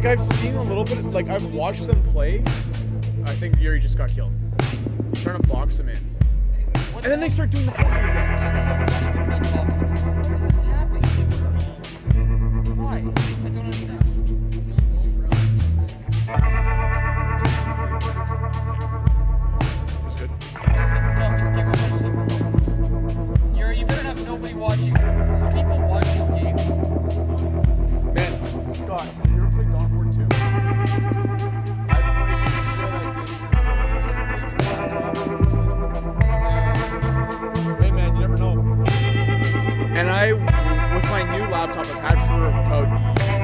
Like, I've seen a little bit, like, I've watched them play. I think Yuri just got killed. He's trying to box him in. And then they start doing the Fortnite dance. What the hell does that even mean, boxing? What is this happening? Why? I don't understand. That's good. That was the dumbest game I've ever seen in my life. You better have nobody watching. Do people watch this game? Man, Scott, have you ever played Dawn of War 2? I played hey man, you never know. And with my new laptop I've had for about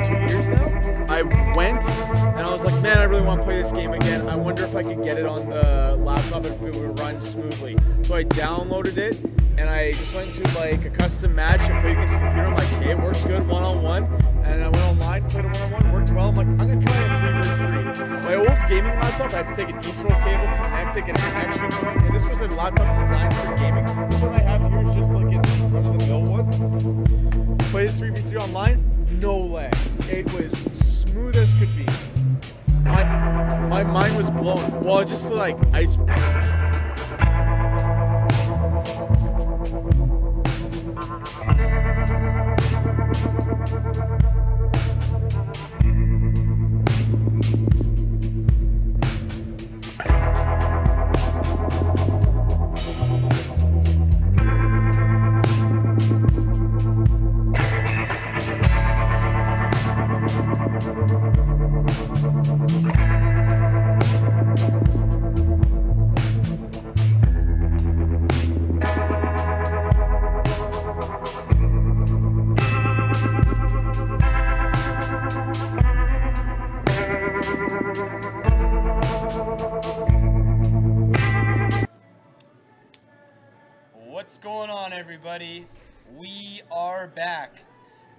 2 years now, I went and I was like, man, I really want to play this game again. I wonder if I could get it on the laptop and if it would run smoothly. So I downloaded it and I just went to like a custom match and played against the computer. I'm like, hey, it works good one-on-one. And I went online, played a one-on-one, worked well. I'm like, I'm gonna try a 3v3. My old gaming laptop, I had to take an Ethernet cable, connect it, get a connection point. And this was a laptop designed for gaming. This one I have here is just like a run-of-the-mill one. Played 3v3 online, no lag. It was smooth as could be. My mind was blown. Well, just like What's going on, everybody? We are back.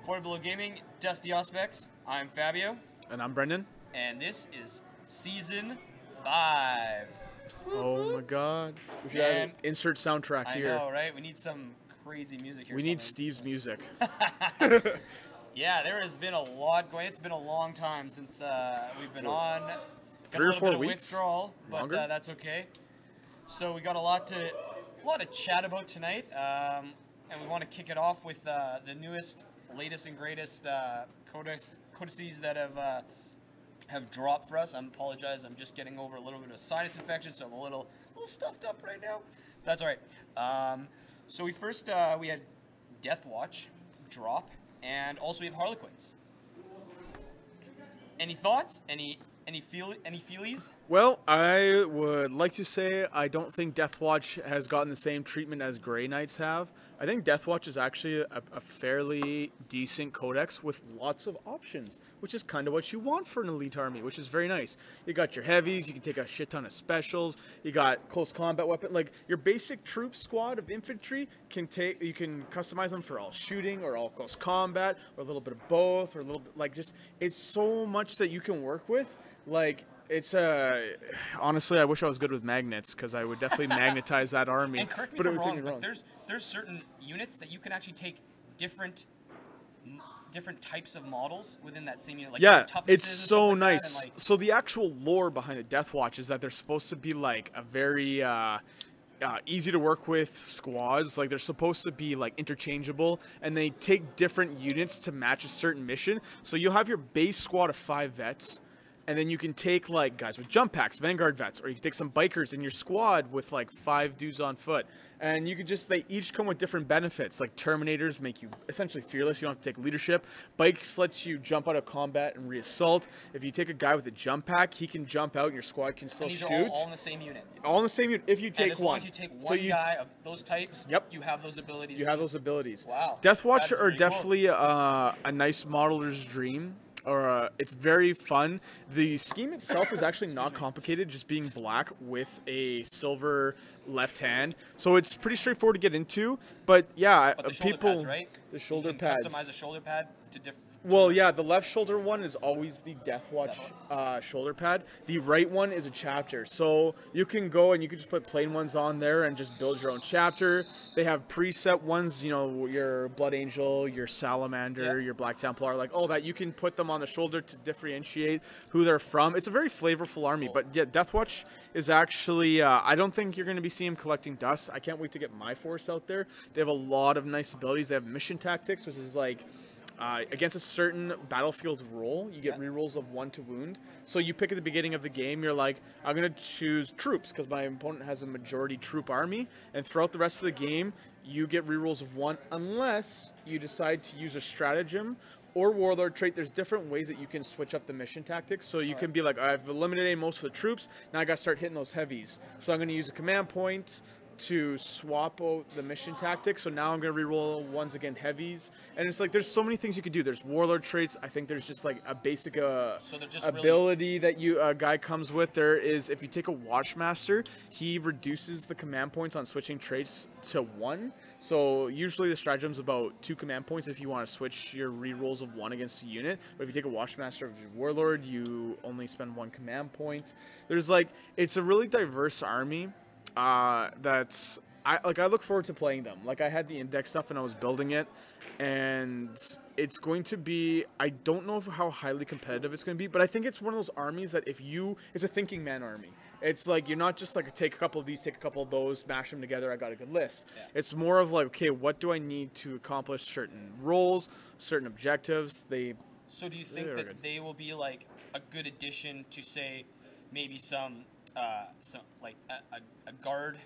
40 Below Gaming, Dusty Auspex. I'm Fabio. And I'm Brendan. And this is Season 5. Oh my god. We should have an insert soundtrack here. I know, right? We need some crazy music here. We need Steve's music. Yeah, there has been a lot going. It's been a long time since we've been on. 3 or 4 bit of weeks. Withdrawal, but that's okay. So we got a lot to chat about tonight, and we want to kick it off with the newest, latest, and greatest codices that have dropped for us. I apologize. I'm just getting over a little bit of sinus infection, so I'm a little stuffed up right now. That's all right. So we had Death Watch drop, and also we have Harlequins. Any thoughts? Any feelies? Well, I would like to say I don't think Deathwatch has gotten the same treatment as Grey Knights have. I think Deathwatch is actually a fairly decent codex with lots of options, which is kind of what you want for an elite army, which is very nice. You got your heavies, you can take a shit ton of specials, you got close combat weapon, like your basic troop squad of infantry you can customize them for all shooting or all close combat or a little bit of both or a little bit, like, just, it's so much that you can work with. Like, it's honestly, I wish I was good with magnets because I would definitely magnetize that army. And correct me if I'm wrong, but there's certain units that you can actually take different types of models within that same unit. Like, yeah, it's so like nice. Like, so the actual lore behind the Deathwatch is that they're supposed to be like a very easy to work with squads. Like, they're supposed to be like interchangeable, and they take different units to match a certain mission. So you'll have your base squad of 5 vets. And then you can take, like, guys with jump packs, Vanguard vets, or you can take some bikers in your squad with, like, 5 dudes on foot. And you can just, they each come with different benefits. Like, Terminators make you essentially fearless. You don't have to take leadership. Bikes lets you jump out of combat and reassault. If you take a guy with a jump pack, he can jump out and your squad can still shoot. Are all in the same unit. All in the same unit if you take one. And as long as you take one guy of those types, yep, you have those abilities. You have those abilities. Wow. Deathwatch are definitely a nice modeler's dream. Or it's very fun. The scheme itself is actually not complicated, just being black with a silver left hand. So it's pretty straightforward to get into. But yeah, but the shoulder pads, right? The shoulder pads. Customize a shoulder pad Well, yeah, the left shoulder one is always the Deathwatch shoulder pad. The right one is a chapter. So you can go and you can just put plain ones on there and just build your own chapter. They have preset ones, you know, your Blood Angel, your Salamander, your Black Templar, like all that. You can put them on the shoulder to differentiate who they're from. It's a very flavorful army. But yeah, Deathwatch is actually, I don't think you're going to be seeing him collecting dust. I can't wait to get my force out there. They have a lot of nice abilities. They have mission tactics, which is like, against a certain battlefield role, you get rerolls of 1 to wound. So you pick at the beginning of the game, you're like, I'm going to choose troops because my opponent has a majority troop army. And throughout the rest of the game, you get rerolls of 1 unless you decide to use a stratagem or warlord trait. There's different ways that you can switch up the mission tactics. So you can be like, I've eliminated most of the troops, now I got to start hitting those heavies. So I'm going to use a command point to swap out the mission tactics. So now I'm going to reroll ones against heavies. And it's like, there's so many things you could do. There's warlord traits. I think there's just like a basic ability that a guy comes with. There is, if you take a Watchmaster, he reduces the command points on switching traits to 1. So usually the stratagem's about 2 command points if you want to switch your rerolls of 1 against a unit. But if you take a Watchmaster of your warlord, you only spend 1 command point. There's like, it's a really diverse army. I look forward to playing them. Like, I had the index stuff and I was building it, and it's going to be, I don't know how highly competitive it's going to be, but I think it's one of those armies that it's a thinking man army. It's like, you're not just like, take a couple of these, take a couple of those, mash them together, I got a good list. Yeah. It's more of like, okay, what do I need to accomplish certain roles, certain objectives? So do you think that they will be like a good addition to, say, maybe some like a guard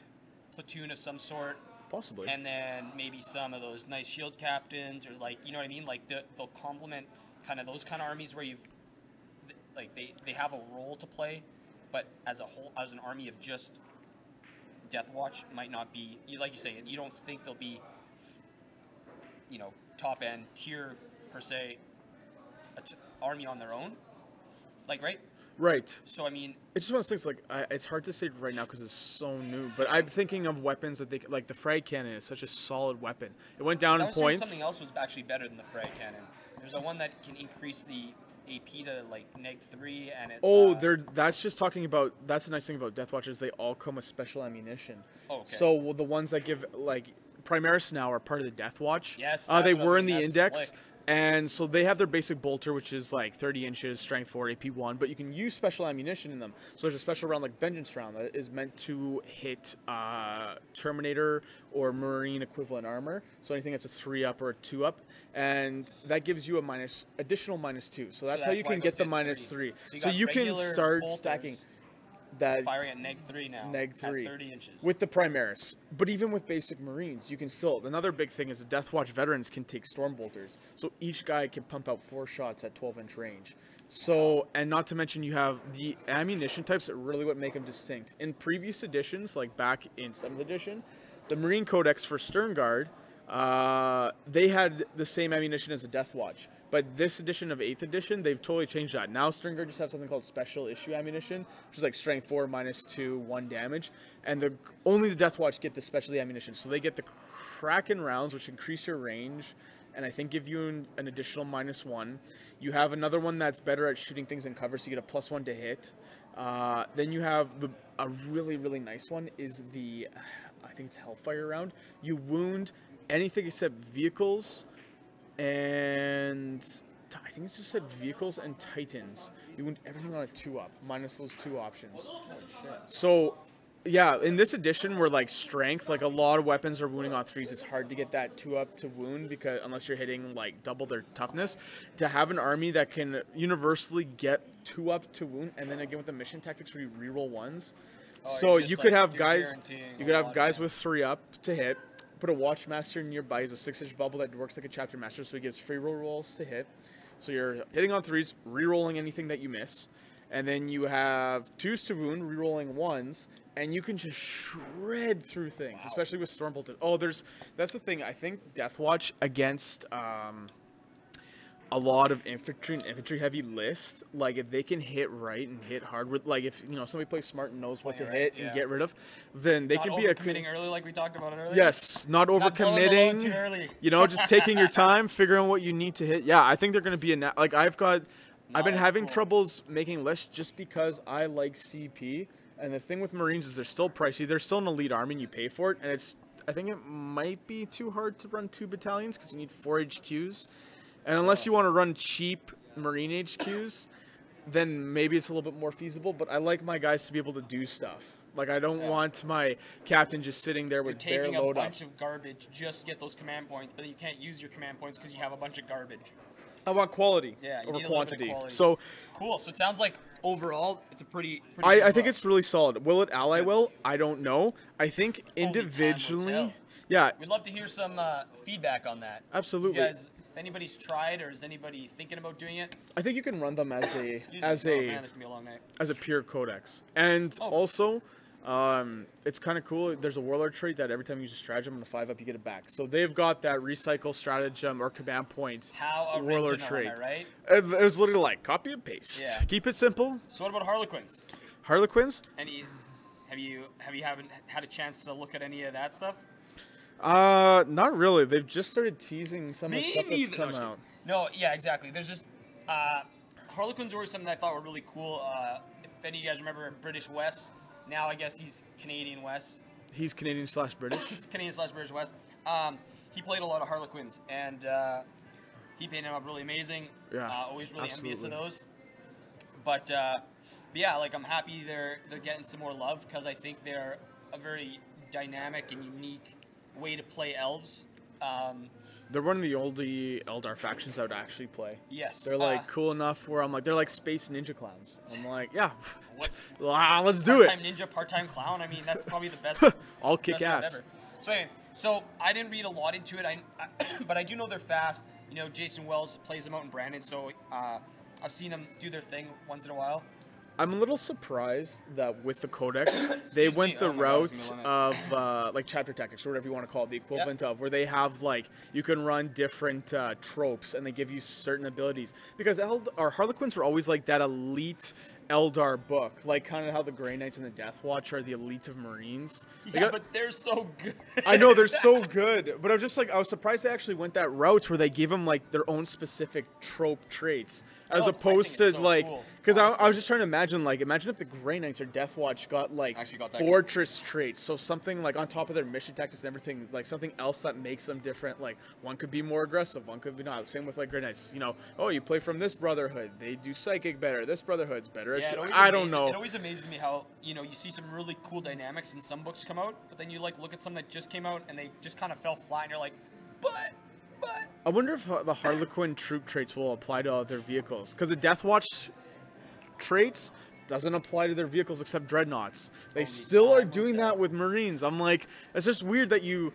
platoon of some sort, possibly, and then maybe some of those nice shield captains, or like, you know what I mean, like they'll complement kind of those kind of armies where they have a role to play, but as a whole, as an army of just Deathwatch might not be, like you say, you don't think they'll be, you know, top end tier per se, army on their own, like, right? Right. So, I mean, it's just one of those things, like, it's hard to say right now because it's so new, but I'm thinking of weapons that like the frag cannon is such a solid weapon. It went down in points. Something else was actually better than the frag cannon. There's a one that can increase the AP to like -3, and it. That's just talking about. That's the nice thing about Deathwatch is they all come with special ammunition. Oh, okay. So the ones that give, like, Primaris now are part of the Deathwatch. Yes. They were in the index. Slick. And so they have their basic bolter, which is like 30 inches, strength 4, AP 1, but you can use special ammunition in them. So there's a special round like Vengeance round that is meant to hit Terminator or Marine equivalent armor. So anything that's a 3-up or a 2-up, and that gives you a additional -2. So that's how you can get the -3. So you can start stacking. That firing at -3 now. -3 at 30 inches with the Primaris. But even with basic Marines, you can still. Another big thing is the Deathwatch veterans can take storm bolters, so each guy can pump out 4 shots at 12-inch range. So, and not to mention you have the ammunition types that really what make them distinct. In previous editions, like back in 7th edition, the Marine Codex for Stern Guard, they had the same ammunition as the Deathwatch. But this edition of 8th edition, they've totally changed that. Now Stern Guard just have something called Special Issue Ammunition, which is like strength 4, -2, 1 damage. And only the Deathwatch get the specialty ammunition. So they get the Kraken rounds, which increase your range, and I think give you an additional -1. You have another one that's better at shooting things in cover, so you get a +1 to hit. Then you have a really, really nice one is I think it's Hellfire round. You wound anything except vehicles, and I think it's just said vehicles and Titans. You wound everything on a 2-up, minus those 2 options. Holy shit. So, yeah, in this edition, we're like strength. Like, a lot of weapons are wounding on 3s. It's hard to get that 2-up to wound because unless you're hitting like double their toughness. To have an army that can universally get 2-up to wound, and then again with the mission tactics where you reroll 1s. So you could have guys. You could have guys with 3-up to hit. Put a Watchmaster nearby. He's a 6-inch bubble that works like a Chapter Master, so he gives free roll rolls to hit. So you're hitting on 3s, re-rolling anything that you miss. And then you have 2s to wound, re-rolling 1s, and you can just shred through things, especially with Stormbolted. Oh, that's the thing. I think Deathwatch against a lot of infantry and infantry heavy list, like if they can hit right and hit hard with, like if somebody plays smart and knows what to hit and get rid of, then they can be committing early like we talked about it earlier. Yes, not overcommitting. Too early. Just taking your time, figuring out what you need to hit. Yeah, I think they're going to be like I've been having troubles making lists just because I like CP, and the thing with Marines is they're still pricey. They're still an elite army and you pay for it, and I think it might be too hard to run 2 battalions because you need 4 HQs. And unless you want to run cheap Marine HQs, then maybe it's a little bit more feasible. But I like my guys to be able to do stuff. Like, I don't want my captain just sitting there with bare load up. Taking a bunch of garbage just to get those command points, but you can't use your command points because you have a bunch of garbage. I want quality over quantity. So cool. So it sounds like overall it's a pretty I think it's really solid. Will it ally well? I don't know. I think individually, yeah. We'd love to hear some feedback on that. Absolutely. You guys, if anybody's tried or is anybody thinking about doing it? I think you can run them as a man, this is gonna be a long night. As a pure codex, and also. It's kind of cool. There's a warlord trait that every time you use a stratagem on a 5-up, you get it back. So they've got that recycle stratagem or command point warlord trait. Right? It was literally like copy and paste. Yeah. Keep it simple. So what about Harlequins? Harlequins? Have you haven't had a chance to look at any of that stuff? Not really. They've just started teasing some of the stuff that's come out. No, yeah, exactly. There's just Harlequins were something I thought were really cool. If any of you guys remember British West. Now I guess he's Canadian West. He's Canadian/British. He's Canadian/British West. He played a lot of Harlequins, and he painted them up really amazing. Yeah, always really envious of those. But yeah, like I'm happy they're getting some more love because I think they're a very dynamic and unique way to play elves. They're one of the oldie Eldar factions I would actually play. Yes. They're like cool enough where I'm like, they're like space ninja clowns. I'm like, yeah, let's do it. Part-time ninja, part-time clown. I mean, that's probably the best. All kick ass. Ever. So anyway, I didn't read a lot into it. But I do know they're fast. Jason Wells plays them out in Brandon, so I've seen them do their thing once in a while. I'm a little surprised that with the Codex, they went the route of like chapter tactics or whatever you want to call it, the equivalent of, where they have like you can run different tropes and they give you certain abilities. Because Harlequins were always like that elite Eldar book, like kind of how the Grey Knights and the Death Watch are the elite of Marines. Yeah, but they're so good. I know they're so good, but I was surprised they actually went that route where they gave them like their own specific trope traits, as opposed to like, because I was just trying to imagine if the Grey Knights or Death Watch got like fortress traits, so something like on top of their mission tactics and everything, like something else that makes them different. Like one could be more aggressive, one could be not. Same with like Grey Knights. Oh, you play from this brotherhood, they do psychic better. This brotherhood's better. Yeah, I don't know. It always amazes me how you see some really cool dynamics in some books come out, but then you like look at some that just came out and they just kind of fell flat, and you're like, but. I wonder if the Harlequin troop traits will apply to other vehicles, because the Death Watch traits doesn't apply to their vehicles except dreadnoughts. They still are doing that with Marines. I'm like, it's just weird that you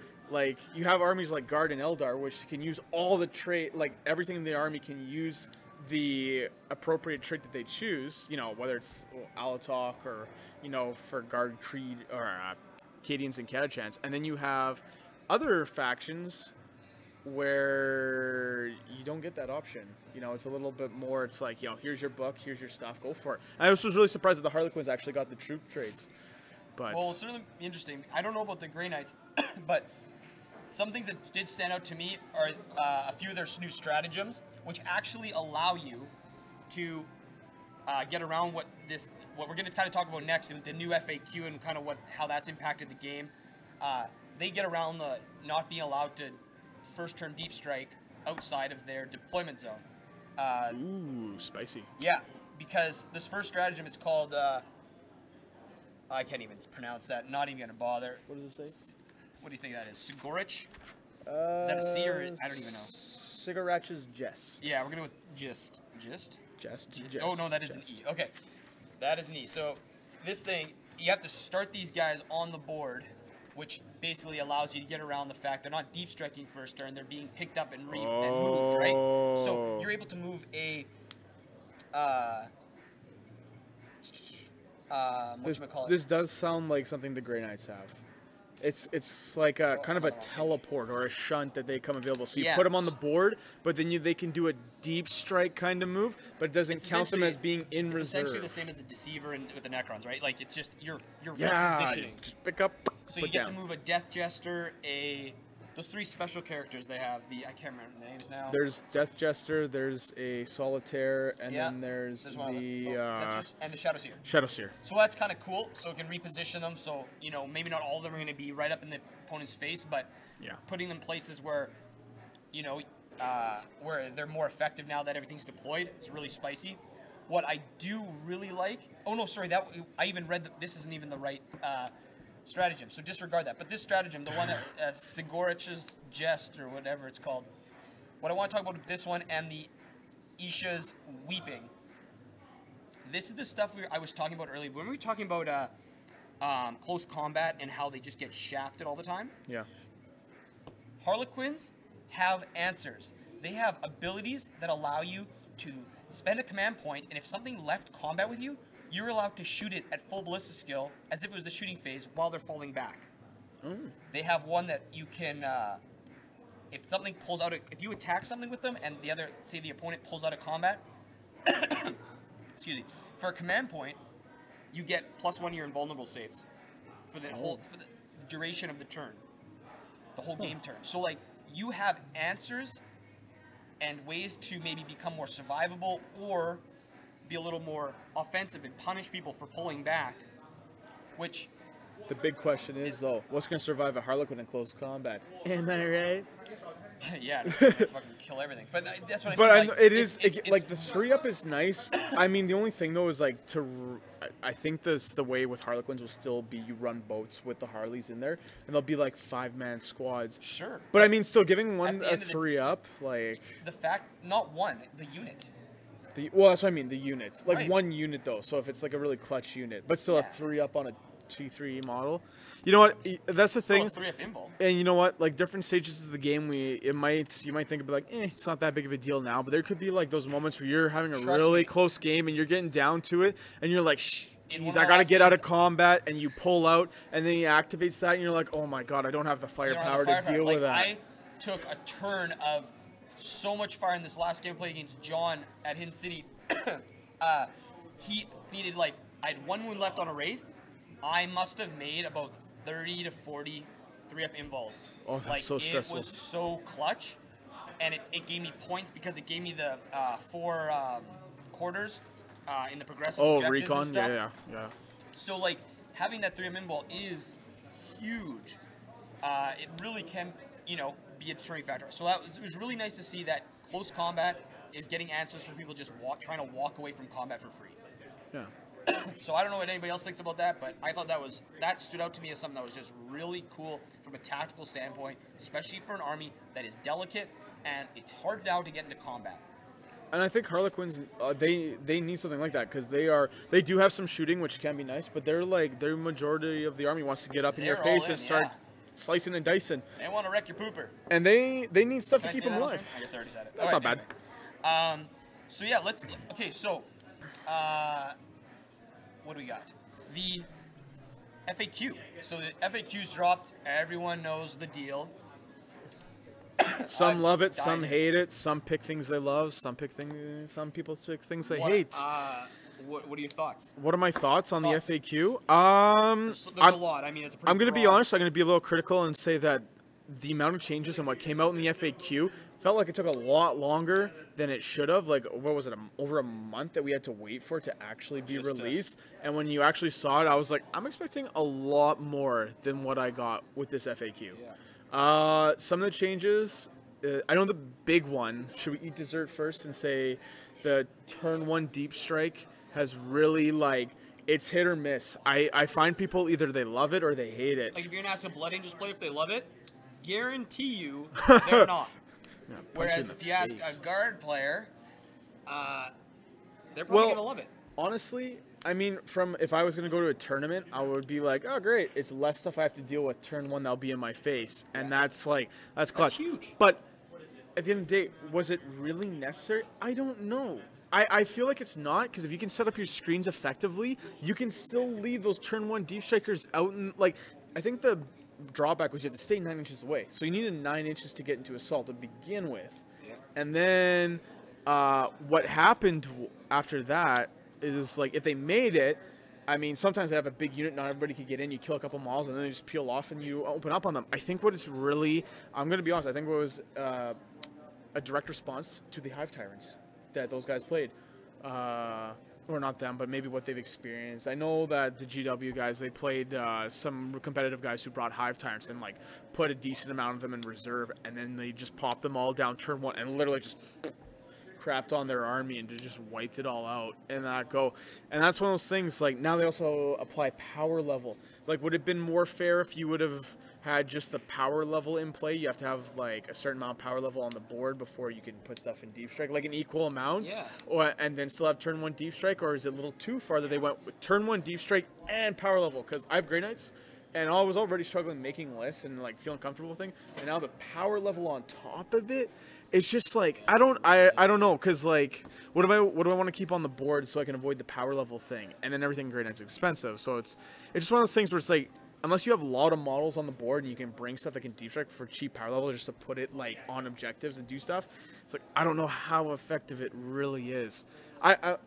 have armies like Guard and Eldar, which can use all the trait, like everything in the army can use the appropriate trait that they choose, whether it's Alatok or, for Guard Creed or Cadians and Catachans. And then you have other factions where you don't get that option. It's a little bit more, it's like, here's your book, here's your stuff, go for it. And I was really surprised that the Harlequins actually got the troop traits. But well, it's really interesting. I don't know about the Grey Knights, but some things that did stand out to me are a few of their new stratagems, which actually allow you to get around what we're going to kind of talk about next, the new FAQ and kind of how that's impacted the game. They get around the not being allowed to first turn deep strike outside of their deployment zone. Ooh, spicy. Yeah, because this first stratagem, it's called, I can't even pronounce that, not even going to bother. What does it say? What do you think that is? Sigorich? Is that a C or I don't even know. Sigorach's Jest. Yeah, we're going to go with Gist. Gist? Jest. Oh, no, that is an E. Okay, that is an E. So this thing, you have to start these guys on the board, which basically allows you to get around the fact they're not deep striking first turn, they're being picked up and moved, right? So you're able to move a This does sound like something the Grey Knights have. It's like a kind of a teleport or a shunt that they come available. So you Yeah. put them on the board, but then they can do a deep strike kind of move, but it doesn't It's count them as essentially- being in It's reserve. essentially the same as the Deceiver and with the Necrons, right? Like it's just you're Yeah, repositioning. just pick up, So you put get down. to move a Death Jester, those 3 special characters they have. I can't remember the names now. There's Death Jester, there's a Solitaire, and Yeah, then there's one of the them. And the Shadow Seer. Shadow Seer. So that's kind of cool. So it can reposition them. So maybe not all of them are going to be right up in the opponent's face, but Yeah. putting them places where where they're more effective now that everything's deployed. It's really spicy. What I do really like. Oh no, sorry. I even read that this isn't even the right stratagem. So disregard that. But this stratagem, the one that Sigorich's Jest or whatever it's called. What I want to talk about with this one and the Isha's Weeping. This is the stuff I was talking about earlier. When we were talking about close combat and how they just get shafted all the time, Yeah. Harlequins have answers. They have abilities that allow you to spend a command point, and if something left combat with you, you're allowed to shoot it at full ballista skill as if it was the shooting phase while they're falling back. They have one that you can, if something pulls out, if you attack something with them and say the opponent pulls out of combat, excuse me, for a command point, you get +1 to your invulnerable saves for the duration of the turn, the whole game turn. So like you have answers and ways to maybe become more survivable or be a little more offensive and punish people for pulling back, which The big question is though, what's going to survive a Harlequin in close combat? Am I right? yeah, fucking kill everything. But that's what I But mean. Like, it is it's- like the 3-up is nice. I mean, the only thing though is like I think the way with Harlequins will still be you run boats with the Harleys in there, and they'll be like 5-man squads. Sure. But I mean, still giving one the a end of the 3-up, like The fact, not one, the unit. well, that's what I mean. The units, like Right. one unit though. So if it's like a really clutch unit, but still a Yeah. 3-up on a T3 model. You know what? That's the Still thing. a 3-up invul. And you know what? Like different stages of the game, you might think about like, it's not that big of a deal now. But there could be like those moments where you're having a Trust really me. close game and you're getting down to it, and you're like, In one geez, of the I gotta last get out of games- combat, and you pull out, and then he activates that, and you're like, oh my god, I don't have the You don't have firepower the to deal like, with that. I took a turn of so much fire in this last gameplay against John at Hin City. He needed I had 1 wound left on a Wraith. I must have made about 30 to 40 3-up invols. Oh, that's so stressful. It was so clutch, and it gave me points because it gave me the 4 quarters in the progressive Oh, objectives recon, and stuff. yeah. So like having that 3-up invol is huge. It really can, be a deterring factor. So it was really nice to see that close combat is getting answers for people just trying to walk away from combat for free. Yeah. So I don't know what anybody else thinks about that, but I thought that stood out to me as something that was just really cool from a tactical standpoint, especially for an army that is delicate and it's hard now to get into combat. And I think Harlequins, they need something like that because they do have some shooting, which can be nice, but their majority of the army wants to get up in your They're all face in, and start yeah. slicing and dicing, They want to wreck your pooper. and they need stuff Can to I keep say them that, alive. Austin? I guess I already said it. That's All not bad. anyway. So yeah, what do we got? The FAQ. So the FAQ's dropped. Everyone knows the deal. Some love it, died some in. hate it. Some pick things they love. Some people pick things they hate. What are your thoughts? What are my thoughts on Thoughts? the FAQ? There's a lot. I mean, it's a pretty I'm going to be broad- honest. I'm going to be a little critical and say that the amount of changes and what came out in the FAQ felt like it took a lot longer than it should have. Like, what was it, over a month that we had to wait for it to actually be released? And when you actually saw it, I was like, I'm expecting a lot more than what I got with this FAQ. Yeah. Some of the changes, I know the big one. Should we eat dessert first and say the turn 1 deep strike has really it's hit or miss. I find people either they love it or they hate it. Like if you're an active Blood Angels player, if they love it, guarantee you they're not. Yeah, punch Whereas in the if you ask face. a guard player, they're probably gonna love it. Honestly, I mean, if I was gonna go to a tournament, I would be like, oh great, it's less stuff I have to deal with. Turn 1, that'll be in my face, and that's clutch. That's huge. But at the end of the day, was it really necessary? I don't know. I feel like it's not, because if you can set up your screens effectively, you can still leave those turn 1 deep strikers out. And I think the drawback was you had to stay 9 inches away. So you needed 9 inches to get into assault to begin with. Yeah. And then what happened after that is, like, if they made it, I mean, sometimes they have a big unit, not everybody can get in, you kill a couple models, and then they just peel off and you open up on them. I think what it's really, I'm going to be honest, I think it was a direct response to the Hive Tyrants that those guys played. Or not them, but maybe what they've experienced. I know that the GW guys, they played some competitive guys who brought Hive Tyrants and, like, put a decent amount of them in reserve, and then they just popped them all down turn 1 and literally just crapped on their army and just wiped it all out in that go. And that's one of those things, like, now they also apply power level. Like, would it have been more fair if you would have had just the power level in play? You have to have, like, a certain amount of power level on the board before you can put stuff in deep strike, like an equal amount? Yeah. Or, and then still have turn 1 deep strike? Or is it a little too far that they went with turn 1 deep strike and power level? Because I have Grey Knights, and I was already struggling making lists and, like, feeling comfortable with things, and now the power level on top of it, it's just like, I don't know, because, like, what do I want to keep on the board so I can avoid the power level thing? And then everything in Grey Knight's expensive, so it's just one of those things where it's like, unless you have a lot of models on the board and you can bring stuff that can deep strike for cheap power level just to put it, like, on objectives and do stuff, it's like, I don't know how effective it really is.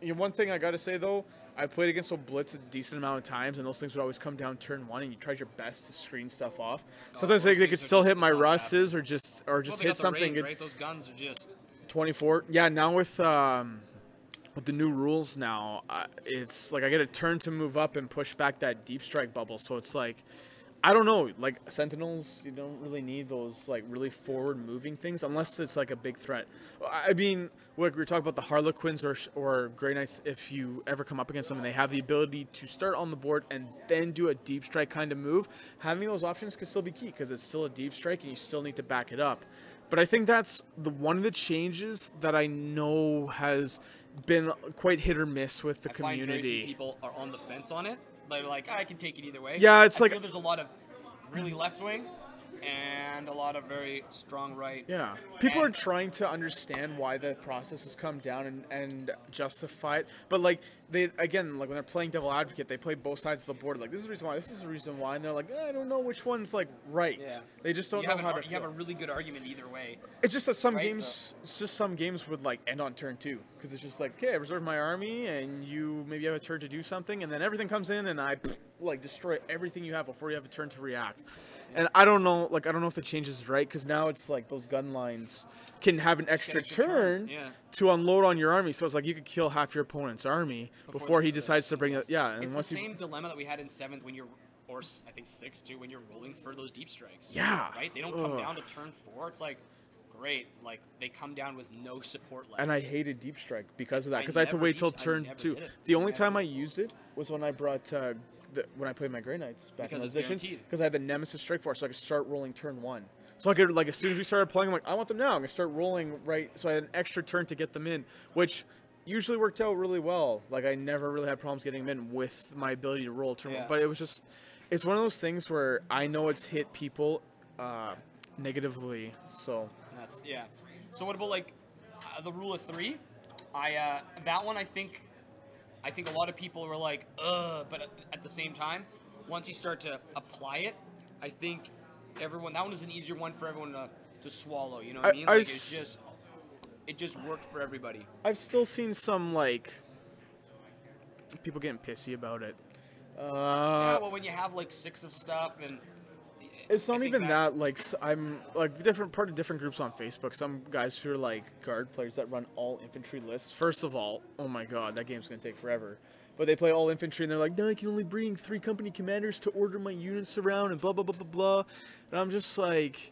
You know, one thing I gotta say though, I played against a blitz a decent amount of times, and those things would always come down turn 1, and you tried your best to screen stuff off. Sometimes they could still hit my Russes or just hit something. Range, right? Those guns are just 24. Yeah, now with the new rules now, it's like I get a turn to move up and push back that deep strike bubble. So it's like, I don't know, like Sentinels, you don't really need those, like, really forward moving things unless it's like a big threat. I mean, like we were talking about the Harlequins or Grey Knights, if you ever come up against them and they have the ability to start on the board and then do a deep strike kind of move, having those options could still be key because it's still a deep strike and you still need to back it up. But I think that's one of the changes that I know has been quite hit or miss with the community. I find very few people are on the fence on it. They're like, I can take it either way. Yeah, it's I like feel there's a lot of really left wing and a lot of very strong right. Yeah, people are trying to understand why the process has come down and justify it. But, like, they, again, like when they're playing devil advocate, they play both sides of the board. Like, this is the reason why, this is the reason why, and they're like, I don't know which one's, like, right. Yeah. They just don't know how to. You have a really good argument either way. It's just that some games, it's just some games would, like, end on turn 2 because it's just like, okay, I reserve my army, and you maybe have a turn to do something, and then everything comes in, and I like destroy everything you have before you have a turn to react. And I don't know, like, I don't know if the change is right, because now it's like those gun lines can have an extra turn to unload on your army. So it's like you could kill half your opponent's army before he decides to bring it. Yeah, and it's once the same dilemma that we had in 7th when you're, or I think 6th too, when you're rolling for those deep strikes. Yeah. Right? They don't come down to turn 4. It's like, great, like, they come down with no support left. And I hated deep strike because of that, because I had to wait till turn 2. The only time I used it was when I brought when I played my Grey Knights back in those positions, because I had the Nemesis Strike Force, so I could start rolling turn 1. So I could, like, as soon as we started playing, I'm like, I want them now. I'm gonna start rolling right, so I had an extra turn to get them in, which usually worked out really well. Like, I never really had problems getting them in with my ability to roll turn 1. But it was just, it's one of those things where I know it's hit people negatively. So that's So what about, like, the rule of 3? That one I think a lot of people were like, ugh, but at the same time, once you start to apply it, I think that one is an easier one for everyone to swallow, you know what I mean? Like, it just worked for everybody. I've still seen some, like, people getting pissy about it. Yeah, well, when you have, like, 6 of stuff and... It's not even that, like, I'm, like, different groups on Facebook. Some guys who are, like, guard players that run all infantry lists. First of all, oh my god, that game's going to take forever. But they play all infantry, and they're like, no, I can only bring 3 company commanders to order my units around, and blah, blah, blah, blah, blah. And I'm just like,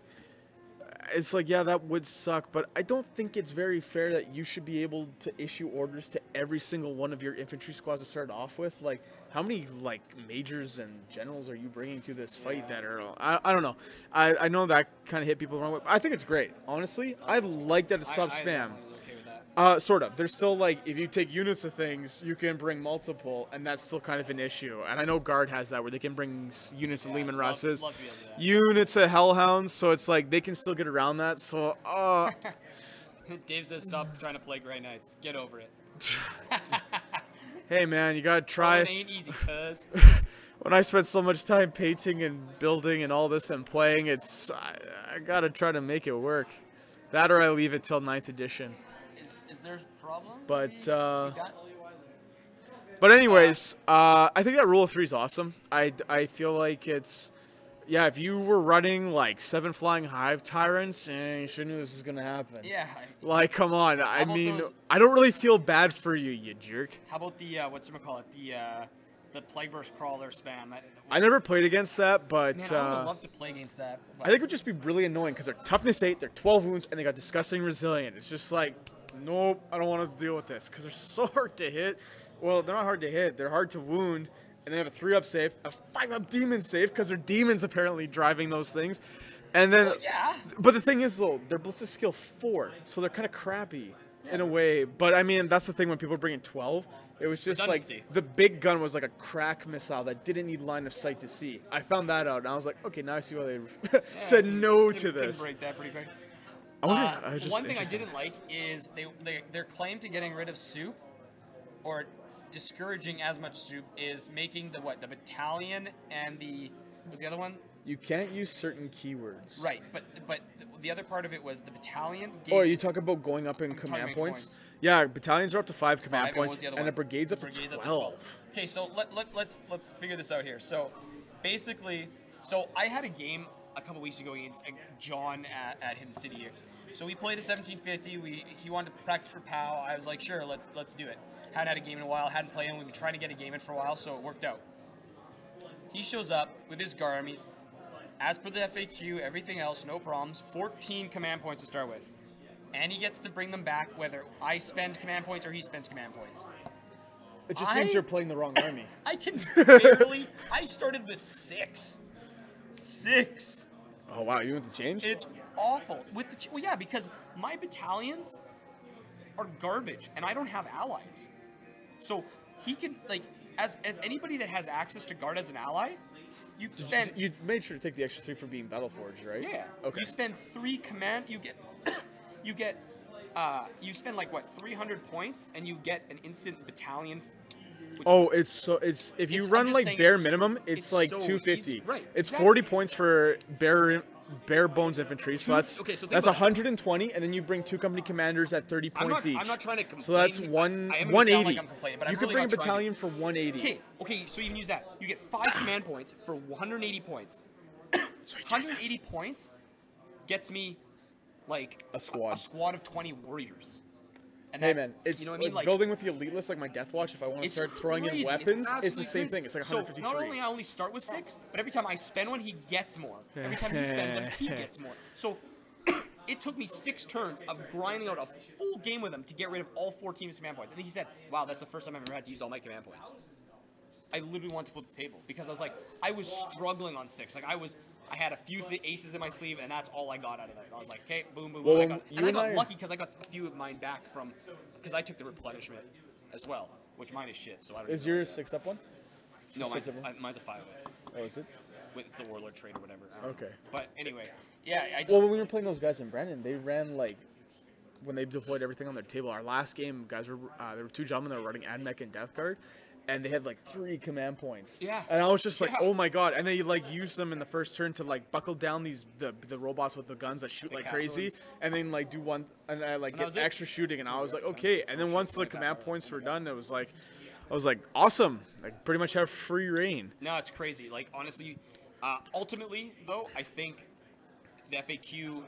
it's like, yeah, that would suck, but I don't think it's very fair that you should be able to issue orders to every single one of your infantry squads to start off with. Like, how many, like, majors and generals are you bringing to this fight that are... I don't know. I know that kind of hit people the wrong way. I think it's great. Honestly, I like that it's sub-spam. Sort of. There's still, like, if you take units of things, you can bring multiple, and that's still kind of an issue. And I know Guard has that, where they can bring units of Lehman Russes, units of Hellhounds, so it's like they can still get around that. So, Dave says stop trying to play Grey Knights. Get over it. Hey, man, you gotta try. It ain't easy, cuz. when I spend so much time painting and building and all this and playing, I gotta try to make it work. That or I leave it till 9th edition. Is there a problem? But anyways, I think that rule of 3 is awesome. I feel like it's, yeah, if you were running like 7 Flying Hive Tyrants, you should knew this was gonna happen. Yeah. Like, come on. I mean, I don't really feel bad for you, you jerk. How about the whatchamacallit, the Plague Burst Crawler spam? I never played against that, but man, I would love to play against that. I think it would just be really annoying because they're toughness 8, they're 12 wounds, and they got disgusting resilient. It's just like, nope, I don't want to deal with this because they're so hard to hit. Well, they're not hard to hit, they're hard to wound, and they have a 3-up save, a 5-up demon save because they're demons apparently driving those things. And then, well, yeah. But the thing is though, their bliss is skill 4, so they're kind of crappy in a way. But I mean, that's the thing when people bring in 12. It was just like the big gun was like a crack missile that didn't need line of sight to see. I found that out, and I was like, okay, now I see why they said no to this. Break that pretty quick. One thing I didn't like is their claim to getting rid of soup, or discouraging as much soup, is making the battalion and what's the other one? You can't use certain keywords. Right, but the other part of it was the battalion. Oh, you talk about going up in command points? Yeah, battalions are up to 5 command points, and a brigade's up to 12. Okay, so let's figure this out here. So basically, I had a game a couple weeks ago against John at Hidden City here. So we played a 1750. He wanted to practice for POW. I was like, sure, let's do it. Hadn't had a game in a while. Hadn't played him. We've been trying to get a game in for a while, so it worked out. He shows up with his Gar army. As per the FAQ, everything else, no problems. 14 command points to start with. And he gets to bring them back whether I spend command points or he spends command points. It just means you're playing the wrong army. I can barely... I started with 6. 6. Oh, wow. You with the change? It's awful. Well, yeah, because my battalions are garbage, and I don't have allies. So he can, like, as anybody that has access to Guard as an ally... You made sure to take the extra 3 for being Battleforged, right? Yeah. Okay. You spend 3 command. You spend like what 300 points, and you get an instant battalion. If you run like bare minimum, it's like so 250. Easy. Right. It's exactly. 40 points for bare bones infantry, so that's 120, and then you bring 2 company commanders at 30 points each. I'm not trying to complain. So that's 180. Like but you could bring a battalion for 180. Okay, so you can use that. You get 5 command points for 180 points. 180 points gets me like a squad of 20 warriors. And hey man, it's you know what I mean? Like building with the elite list like my Death Watch. If I want to start throwing in weapons, it's the same thing. It's like 153. So not only I only start with 6, but every time I spend one, he gets more. Every time he spends them, he gets more. So it took me 6 turns of grinding out a full game with him to get rid of all 14 of his command points. And he said, "Wow, that's the first time I've ever had to use all my command points." I literally wanted to flip the table because I was like, I was struggling on 6. Like I had a few aces in my sleeve, and that's all I got out of it. I was like, okay, boom, boom, boom. I got lucky because I got a few of mine back because I took the replenishment as well, which mine is shit. So I don't. Is yours 6-up one? No, mine's a 5-up. Oh, is it? With the Warlord trait or whatever. Okay. But anyway, yeah. Well, when we were playing those guys in Brandon, they ran like when they deployed everything on their table. Our last game, guys were there were 2 gentlemen that were running Admech and Death Guard. And they had like 3 command points. Yeah. And I was just like, oh my god. And they like used them in the first turn to like buckle down the robots with the guns that shoot like crazy. And then like do one and get extra shooting. And I was like, okay. And then once the command points were done, I was like, awesome. Like pretty much have free reign. No, it's crazy. Like honestly, ultimately though, I think the FAQ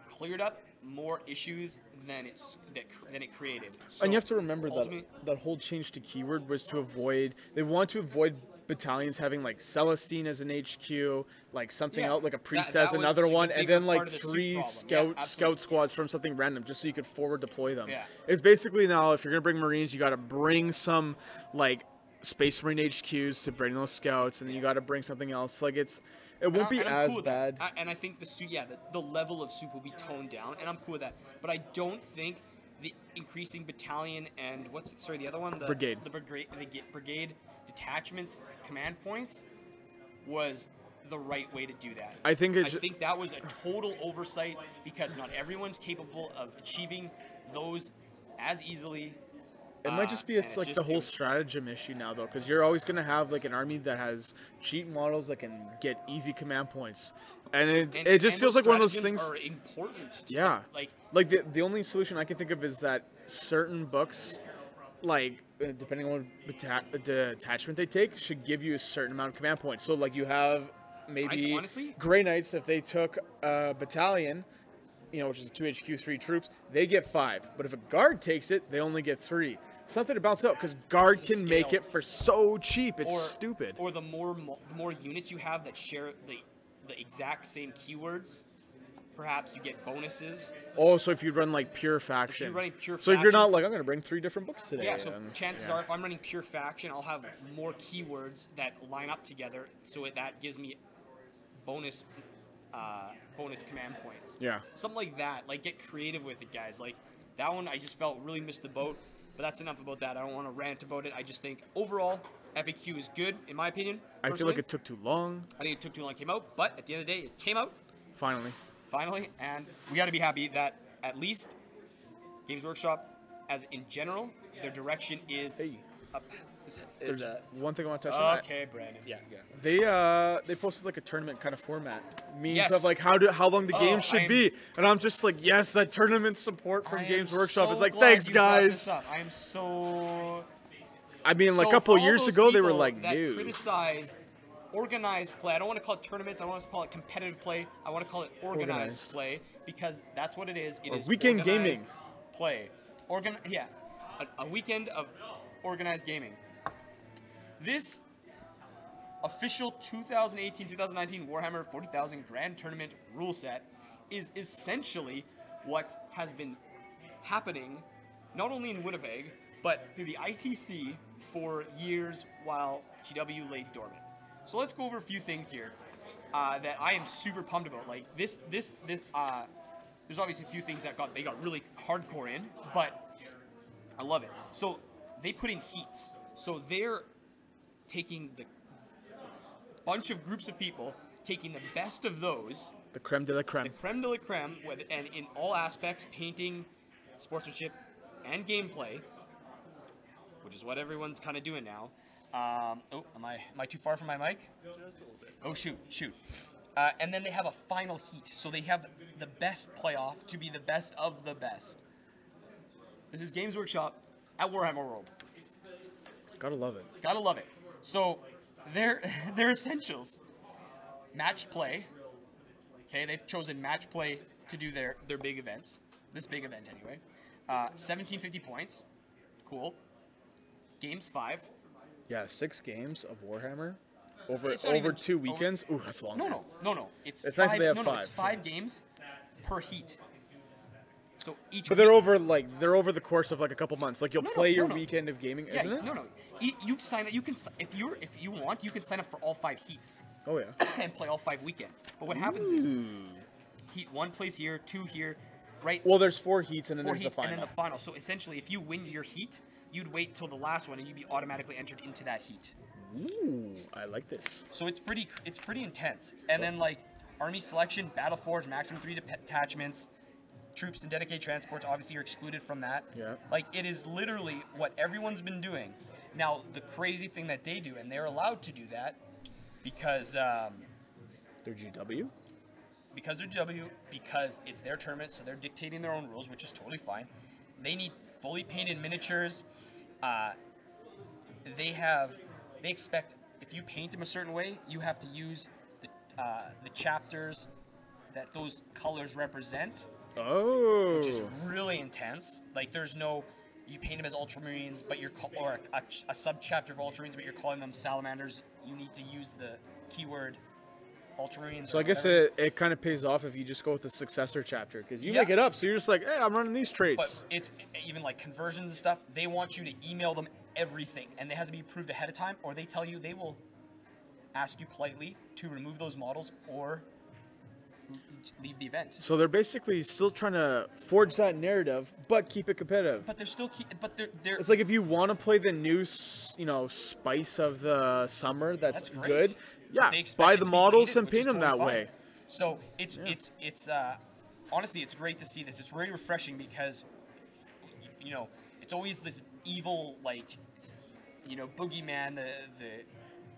cleared up more issues than it created. So and you have to remember that whole change to keyword was to avoid. They want to avoid battalions having like Celestine as an HQ, like something else, like a priest as another one, and then like 3 scout squads from something random, just so you could forward deploy them. Yeah. It's basically now if you're gonna bring Marines, you got to bring some like Space Marine HQs to bring those scouts, and then you got to bring something else. Like it won't be as bad. And I think the level of soup will be toned down, and I'm cool with that. But I don't think the increasing battalion and the other one, the brigade detachments command points was the right way to do that. I think that was a total oversight because not everyone's capable of achieving those as easily It might just be it's like the whole stratagem issue now, though, because you're always gonna have like an army that has cheat models that can get easy command points, and it just feels like one of those things. Are important. To Yeah, some, like the only solution I can think of is that certain books, like depending on what detachment they take, should give you a certain amount of command points. So like you have maybe honestly, Grey Knights, if they took a battalion, which is 2 HQ 3 troops, they get 5. But if a guard takes it, they only get 3. Something to balance out, because guard can make it for so cheap. It's stupid. Or the more units you have that share the exact same keywords, perhaps you get bonuses. Oh, so if you run like pure faction. If you're running pure so faction, if you're not like, I'm going to bring 3 different books today. Yeah, so chances are if I'm running pure faction, I'll have more keywords that line up together, so that gives me bonus command points. Yeah. Something like that. Like, get creative with it, guys. Like, that one I just felt really missed the boat. But that's enough about that. I don't want to rant about it. I just think overall, FAQ is good, in my opinion. I feel like it took too long. I think it took too long to come out, but at the end of the day, it came out. Finally, and we got to be happy that at least Games Workshop, as in general, their direction is up. There's one thing I want to touch on. Okay, Brandon. Yeah. They posted like a tournament kind of format, means of like how long the game should be, and I'm just like, yes, that tournament support from Games Workshop is like, thanks guys. I am so. I mean, like a couple years ago, they were like, that criticize organized play. I don't want to call it tournaments. I don't want to call it competitive play. I want to call it organized play, because that's what it is. It is weekend gaming play. A weekend of organized gaming. This official 2018-2019 Warhammer 40,000 Grand Tournament rule set is essentially what has been happening not only in Winnipeg, but through the ITC for years while GW lay dormant. So let's go over a few things here that I am super pumped about. Like this there's obviously a few things that they got really hardcore in, but I love it. So they put in heats. So they're taking the bunch of groups of people, taking the best of those. The creme de la creme. The creme de la creme, and in all aspects, painting, sportsmanship, and gameplay, which is what everyone's kind of doing now. Am I too far from my mic? Just a little bit. Oh, shoot. And then they have a final heat. So they have the best playoff to be the best of the best. This is Games Workshop at Warhammer World. Gotta love it. Gotta love it. So their essentials: match play. Okay, they've chosen match play to do their big events. This big event anyway. 1750 points. Cool. Games 5. Yeah, 6 games of Warhammer over 2 weekends. Ooh, that's long. No. It's nice 5. they have No, 5. it's 5 games per heat. So each. But they're over the course of like a couple months. Like you'll play your weekend of gaming, isn't it? No. You sign up. You can if you want, you can sign up for all 5 heats. Oh yeah. And play all 5 weekends. But what happens is heat 1 plays here, 2 here, right? Well, there's 4 heats and then 4 there's heats, the final. and then the final. So essentially, if you win your heat, you'd wait till the last one, and you'd be automatically entered into that heat. Ooh, I like this. So it's pretty intense. And then like army selection, battle forge, maximum 3 detachments, troops and dedicated transports. Obviously, you're excluded from that. Yeah. Like it is literally what everyone's been doing. Now the crazy thing that they do, and they're allowed to do that because they're GW. Because they're GW, because it's their tournament, so they're dictating their own rules, which is totally fine. They need fully painted miniatures. They expect if you paint them a certain way, you have to use the chapters that those colors represent. Oh. Which is really intense. Like there's no, you paint them as ultramarines, but or a sub-chapter of ultramarines, but you're calling them salamanders. You need to use the keyword ultramarines. So I guess it kind of pays off if you just go with the successor chapter, because you make it up. So you're just like, hey, I'm running these traits. But it's even like conversions and stuff. They want you to email them everything, and it has to be approved ahead of time, or they tell you they will ask you politely to remove those models or leave the event. So they're basically still trying to forge that narrative, but keep it competitive. But they're still they're. It's like if you want to play the new, spice of the summer, that's good. Yeah, buy the models and paint them that way. So it's honestly, it's great to see this. It's really refreshing because it's always this evil, like, boogeyman,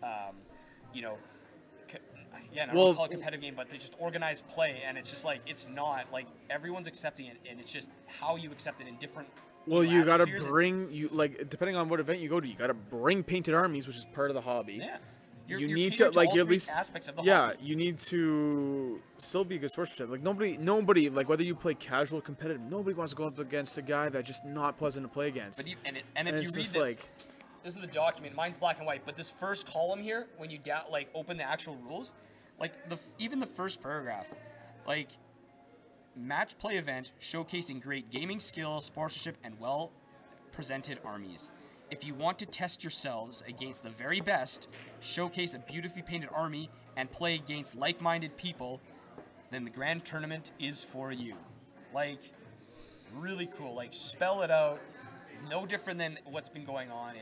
I don't want to call it competitive game, but they just organized play, and it's just like, it's not, like, everyone's accepting it, and it's just how you accept it in different. Well, you gotta bring, depending on what event you go to, you gotta bring painted armies, which is part of the hobby. Yeah. You need to, like, at least, aspects of the hobby. you need to still be a good sportsmanship. Like, nobody, like, whether you play casual or competitive, nobody wants to go up against a guy that's just not pleasant to play against. But if you read this, this is the document. Mine's black and white, but this first column here, when you open the actual rules, like even the first paragraph, like, match play event showcasing great gaming skill, sportsmanship, and well presented armies. If you want to test yourselves against the very best, showcase a beautifully painted army, and play against like-minded people, then the grand tournament is for you. Like, really cool. Like, spell it out. No different than what's been going on.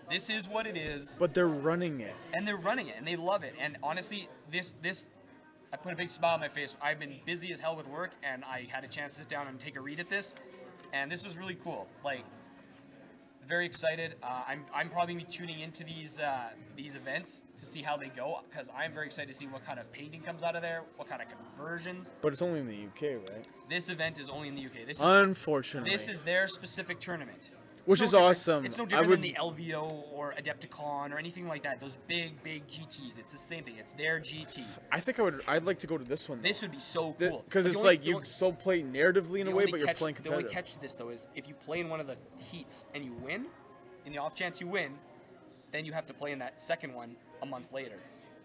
This is what it is. But they're running it. And they're running it, and they love it. And honestly, this I put a big smile on my face. I've been busy as hell with work, and I had a chance to sit down and take a read at this, and this was really cool. Like, very excited. I'm probably gonna be tuning into these events to see how they go, because I'm very excited to see what kind of painting comes out of there, what kind of conversions. But it's only in the UK, right? This event is only in the UK. Unfortunately. This is their specific tournament. Which is awesome. It's no different than the LVO or Adepticon or anything like that. Those big GTs. It's the same thing. It's their GT. I think I'd like to go to this one, though. This would be so cool. Because it's like you still play narratively in a way, but you're playing competitive. The only catch to this, though, is if you play in one of the heats and you win, in the off chance you win, then you have to play in that second one a month later,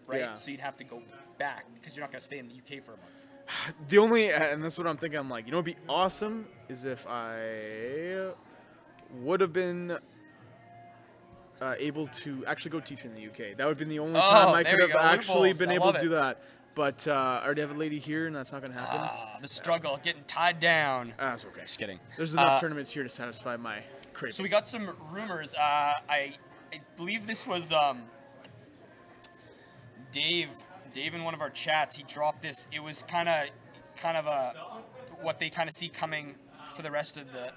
right? Yeah. So you'd have to go back because you're not going to stay in the UK for a month. The only, and that's what I'm thinking, I'm like, what'd be awesome is if I would have been able to actually go teach in the UK. That would have been the only time I could have actually been able to do that. But I already have a lady here, and that's not going to happen. The struggle, getting tied down. That's okay. Just kidding. There's enough tournaments here to satisfy my craving. So we got some rumors. I believe this was Dave in one of our chats. He dropped this. It was kind of a what they kind of see coming for the rest of the,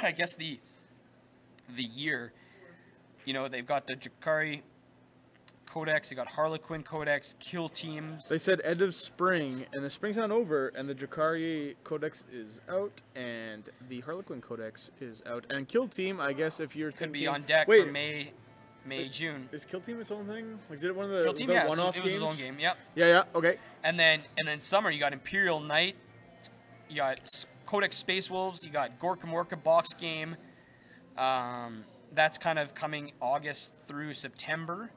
I guess the year. They've got the Drakari Codex, they got Harlequin Codex, Kill Teams. They said end of spring, and the spring's not over, and the Drakari Codex is out, and the Harlequin Codex is out, and Kill Team, I guess if you're could be on deck for May, June. Is Kill Team its own thing? Like, is it one of the, Kill Team, one-off games? It was its own game, yep. Yeah, okay. And then summer, you got Imperial Knight, you got Codex Space Wolves, you got Gorka Morka box game. That's kind of coming August through September.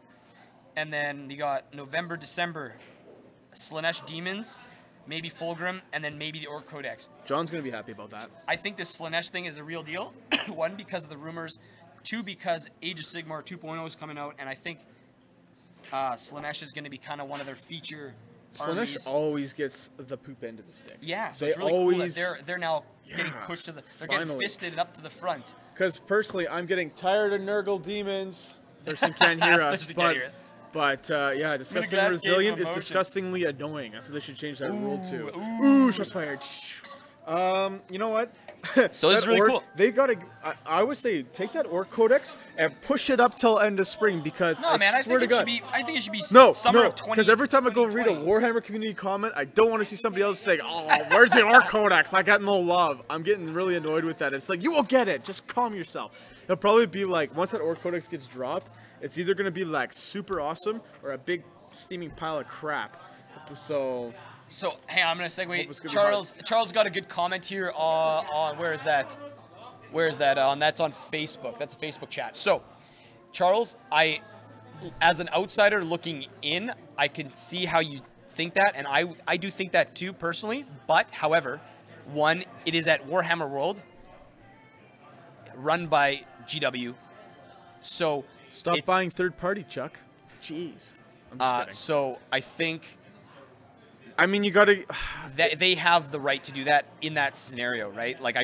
And then you got November, December, Slanesh Demons, maybe Fulgrim, and then maybe the Orc Codex. John's going to be happy about that. I think this Slanesh thing is a real deal. One, because of the rumors. Two, because Age of Sigmar 2.0 is coming out, and I think Slanesh is going to be kind of one of their feature armies. Slanesh always gets the poop end of the stick. Yeah, so it's really cool that they're now getting pushed to they're getting fisted up to the front. Because personally, I'm getting tired of Nurgle demons. Thurston can't hear us, but yeah, disgustingly resilient is disgustingly annoying. That's what they should change that rule to. Ooh, shots fired. You know what? So this is really cool. They gotta. I would say take that Orc Codex and push it up till end of spring because I swear to God. I think it should be summer of 2020. Because every time I go read a Warhammer community comment, I don't want to see somebody else say, "Oh, where's the Orc Codex? I got no love." I'm getting really annoyed with that. It's like, you will get it. Just calm yourself. It'll probably be like once that Orc Codex gets dropped, it's either gonna be like super awesome or a big steaming pile of crap. So hey, I'm gonna segue. Charles got a good comment here on where is that? That's on Facebook. That's a Facebook chat. So, Charles, as an outsider looking in, I can see how you think that, and I do think that too personally. But however, one, it is at Warhammer World, run by GW. So stop buying third party, Chuck. Jeez. I'm just kidding. So I think. I mean, you gotta. They have the right to do that in that scenario, right? Like,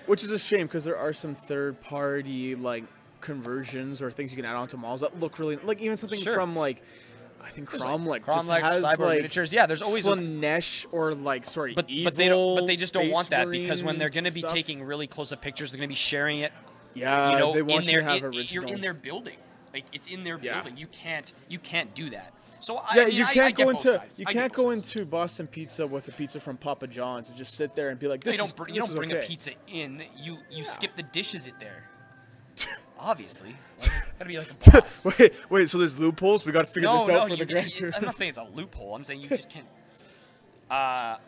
which is a shame because there are some third-party like conversions or things you can add onto models that look really like even something from like I think Cromlech just has Cyborg like miniatures. Yeah, there's always Slanesh or like but they just don't want that because when they're going to be taking really close-up pictures, they're going to be sharing it Yeah, You know, they want in you their, to have you're original. in their building. Like it's in their Yeah. building. You can't do that. So Yeah, I mean, you I can't get go both into sides. you I get can't both go sides. into Boston Pizza with a pizza from Papa John's and just sit there and be like, "This You is don't this is bring okay." a pizza in. You skip the dishes it there. Obviously, like, gotta be like a boss. Wait. So there's loopholes. We got to figure this out for the grand tour. I'm not saying it's a loophole. I'm saying you just can't. But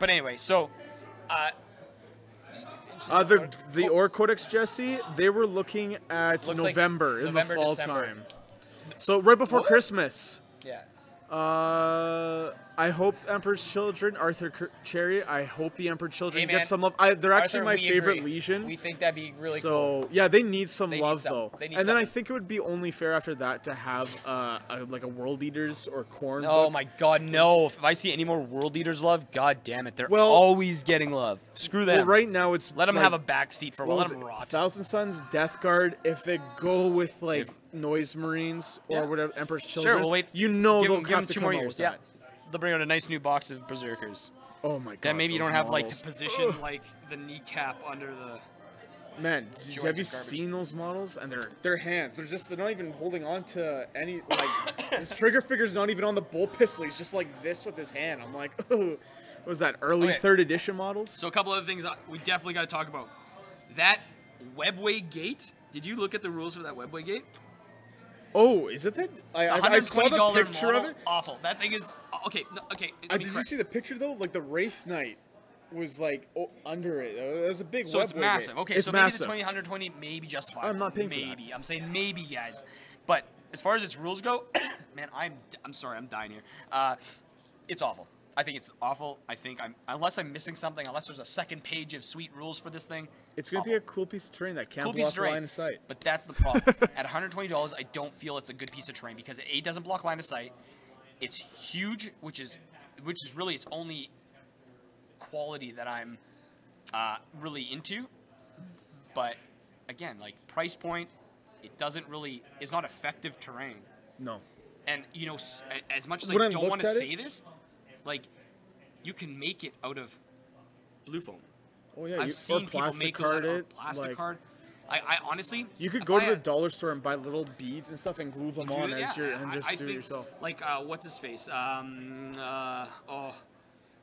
anyway, so. The Ore Codex, Jesse, they were looking at Looks like November in November, the fall December. time. So right before Christmas. Yeah. I hope Emperor's Children, Arthur Cherry. I hope the Emperor's Children Hey, man. get some love. They're actually Arthur, my we favorite agree. Legion. We think that'd be really so cool. yeah, they need some They need love some. though. They need And then I something. think it would be only fair after that to have like a World Eaters or Corn. Oh book. my God, no! If I see any more World Eaters love, God damn it, they're Well- always getting love. Screw them. Well, right now it's Let them like, have a back seat for a while. what Let was them it? rot. Thousand Suns, Death Guard. If they go with like Noise Marines or Yeah. whatever, Emperor's Children, Sure, we'll wait. you know Give they'll them, give have them to 2 come more out years. with Yeah, that. they'll bring out a nice new box of Berserkers. Oh my God. Then maybe you those don't have like models. to position like the kneecap under the. Man, Joints have you are garbage. seen those models? And their hands. They're not even holding on to any like this trigger figure's not even on the bolt pistol. He's just like this with his hand. I'm like, oh, what was that? Early Okay. 3rd edition models? So a couple other things we definitely got to talk about. That webway gate. Did you look at the rules for that webway gate? Oh, is it that? I saw the $120 picture model, of it. Awful. That thing is okay. No, okay. let me Did you correct. see the picture though? Like the Wraith Knight was like under it. It was a big. So it's webway massive. gate. Okay, it's so massive. maybe the 120 maybe justifiable. I'm not paying for that. Maybe. I'm saying maybe, guys. But as far as its rules go, man, I'm sorry, I'm dying here. It's awful. I think it's awful. I think unless I'm missing something, unless there's a second page of sweet rules for this thing. It's gonna be a cool piece of terrain that can't Cool piece block of the terrain. line of sight. But that's the problem. At $120, I don't feel it's a good piece of terrain because it doesn't block line of sight. It's huge, which is really its only quality that I'm really into. But again, like price point, it doesn't really is not effective terrain. No. And you know, as much as When I I don't looked want to at it- say this, like you can make it out of blue foam. Oh yeah, I've seen people make those out of plastic like, card. I honestly, You could if go I to the had- dollar store and buy little beads and stuff and glue them on yeah, as your and just I do it think, yourself. Like what's his face?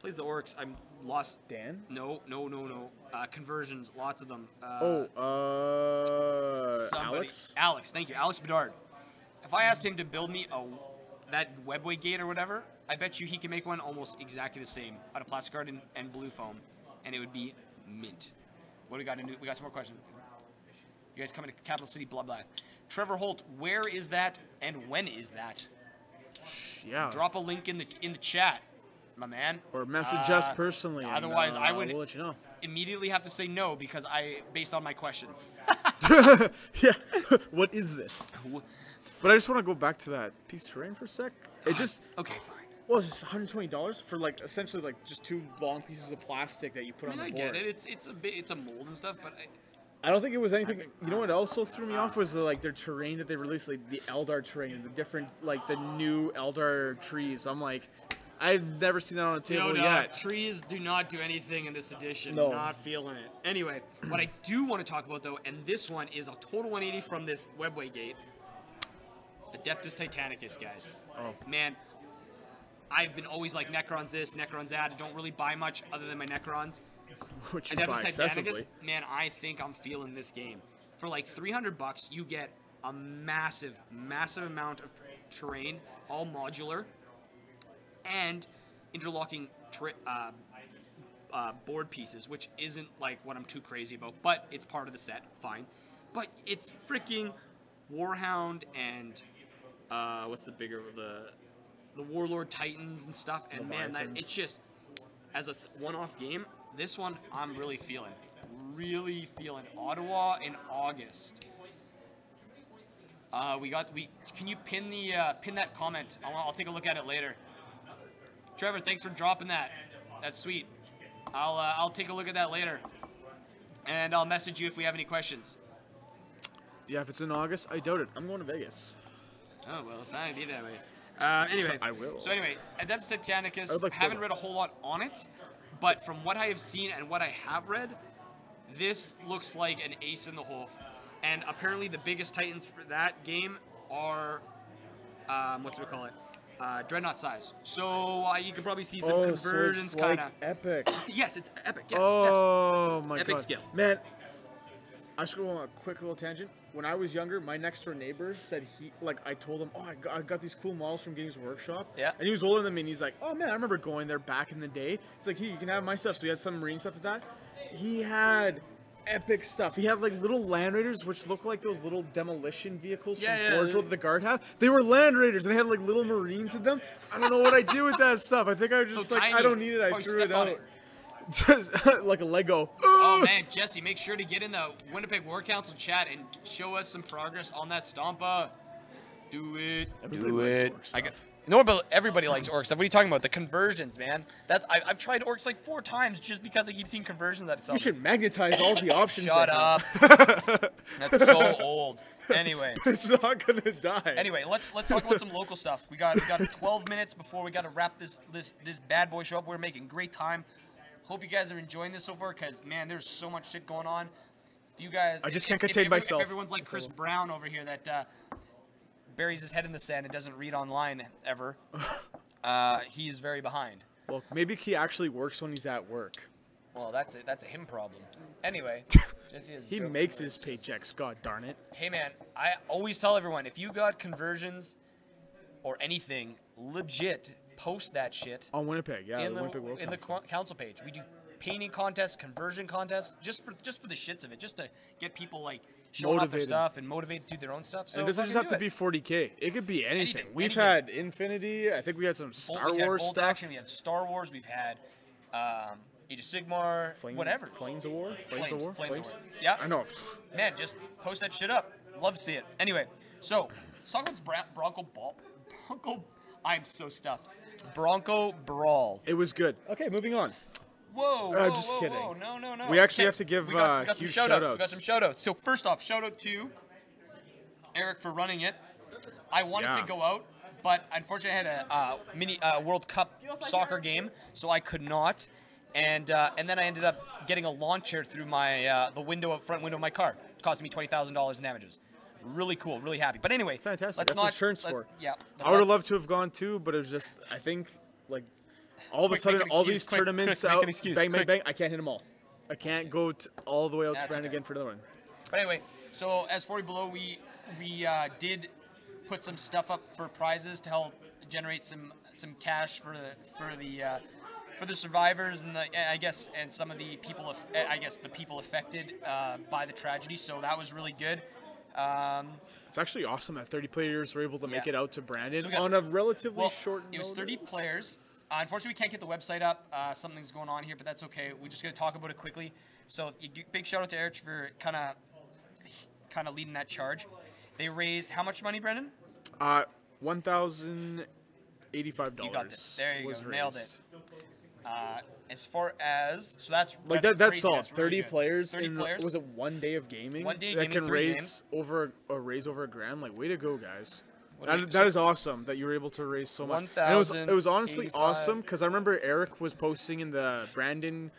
Plays the Orcs. I'm lost. Dan? No. Conversions, lots of them. Somebody- Alex? Thank you, Alex Bedard. If I asked him to build me that webway gate or whatever, I bet you he can make one almost exactly the same out of plastic card and blue foam, and it would be mint. What do we got? We got some more questions. You guys coming to Capital City, blah blah. Trevor Holt, where is that and when is that? Yeah. Drop a link in the chat, my man. Or message us personally. and, Otherwise, I would we'll let you know. immediately have to say no because based on my questions. Yeah. What is this? But I just want to go back to that piece of terrain for a sec. It just Okay, fine. well, it's just $120 for like essentially like just 2 long pieces of plastic that you put I mean, on I the get board. it. It's a mold and stuff, but I don't think it was anything. You know what also threw me off was like their terrain that they released, like the Eldar terrain, the different like the new Eldar trees. I'm like, I've never seen that on a table yet. trees do not do anything in this edition. No. Not feeling it. Anyway, what I do want to talk about though, and this one is a total 180 from this webway gate. Adeptus Titanicus, guys. Oh. Man, I've been always like Necrons this, Necrons that. I don't really buy much other than my Necrons. Which you buy Adeptus excessively. Titanicus, man, I think I'm feeling this game. For like $300, you get a massive amount of terrain, all modular, and interlocking board pieces, which isn't like what I'm too crazy about, but it's part of the set, fine. But it's freaking Warhound and what's the bigger the Warlord Titans and stuff, and man, it's just as a one-off game. This one I'm really feeling. Ottawa in August. Can you pin that comment? I'll take a look at it later. Trevor, thanks for dropping that. That's sweet. I'll take a look at that later, and I'll message you if we have any questions. Yeah, if it's in August, I doubt it. I'm going to Vegas. Oh well, if I be that way. Anyway, I will. So anyway, Adeptus Titanicus. I would like to Haven't go read a whole lot on it, but from what I have seen and what I have read, This looks like an ace in the hole. And apparently the biggest titans for that game are, what's we call it? Dreadnought size. So you can probably see some conversions so it's kind of. like epic. Yes, it's epic. Yes. Oh my god. Epic scale. Man, I just go on a quick little tangent. When I was younger, my next door neighbor said I told him, oh, I got these cool models from Games Workshop. Yeah. And he was older than me, and he's like, oh man, I remember going there back in the day. He's like, hey, you can have my stuff. So he had some marine stuff like that. He had epic stuff. He had like little Land Raiders, which look like those little demolition vehicles from Forge World that the guard have. They were Land Raiders, and they had like little Marines in them. I don't know what I do with that stuff. I think I was just so like, tiny. I don't need it. I threw it out. Just like a Lego. Oh man, Jesse, make sure to get in the Winnipeg War Council chat and show us some progress on that Stompa. Do it. Do it. Everybody likes orc stuff. What are you talking about? The conversions, man. I've tried orcs like 4 times just because I keep seeing conversions at You should magnetize all the options. Shut up. That's so old. Anyway. It's not gonna die. Anyway, let's talk about some local stuff. We got 12 minutes before we got to wrap this bad boy show up. We're making great time. Hope you guys are enjoying this so far, because man, there's so much shit going on. If you guys, I just can't contain myself. If everyone's like Chris Brown over here that buries his head in the sand and doesn't read online ever, he's very behind. Well, maybe he actually works when he's at work. Well, that's a him problem. Anyway, Jesse is he makes his paychecks. God darn it. Hey man, I always tell everyone, if you got conversions or anything, legit post that shit on Winnipeg. Yeah, in Winnipeg World Council. The council page. We do painting contests, conversion contests, just for the shits of it, just to get people like showing off their stuff and motivated to do their own stuff. So and it doesn't just have to be 40K. It could be anything. We've had Infinity. I think we had some Star Wars stuff. Action, we had Star Wars. We've had Age of Sigmar. Whatever. Flames of War. Flames of War. Yeah. I know. Man, just post that shit up. Love to see it. Anyway, so let's talk about Bronco. I'm so stuffed. Bronco Brawl. It was good. Okay, moving on. Whoa, just kidding. Whoa. No. We actually have to give we got huge some shout-outs. shout-outs. We got some shout-outs. So first off, shout-out to Eric for running it. I wanted to go out, but unfortunately I had a mini World Cup soccer game, so I could not. And then I ended up getting a launcher through my front window of my car. It cost me $20,000 in damages. Really cool, really happy. But anyway, fantastic. That's what insurance for. Yeah. I would have loved to have gone too, but it was just, I think, like, all of a sudden, all these tournaments out, bang, bang, I can't hit them all. I can't go all the way out to Brandon again for another one. But anyway, so as 40 Below, we did put some stuff up for prizes to help generate some cash for the survivors and and some of the people affected by the tragedy. So that was really good. It's actually awesome that 30 players were able to make it out to Brandon on a relatively short notice. It was 30 players. Unfortunately, we can't get the website up. Something's going on here, but that's okay. We're just going to talk about it quickly. So big shout out to Eric for kind of leading that charge. They raised how much money, Brendan? $1,085. You got this. There you go. Nailed it. As far as that's solid. 30 really players. 30 players. Was it 1 day of gaming? 1 day of that gaming. Can raise over $1 grand. Like, way to go, guys. That is awesome that you were able to raise so much. And it was honestly awesome because I remember Eric was posting in the Brandon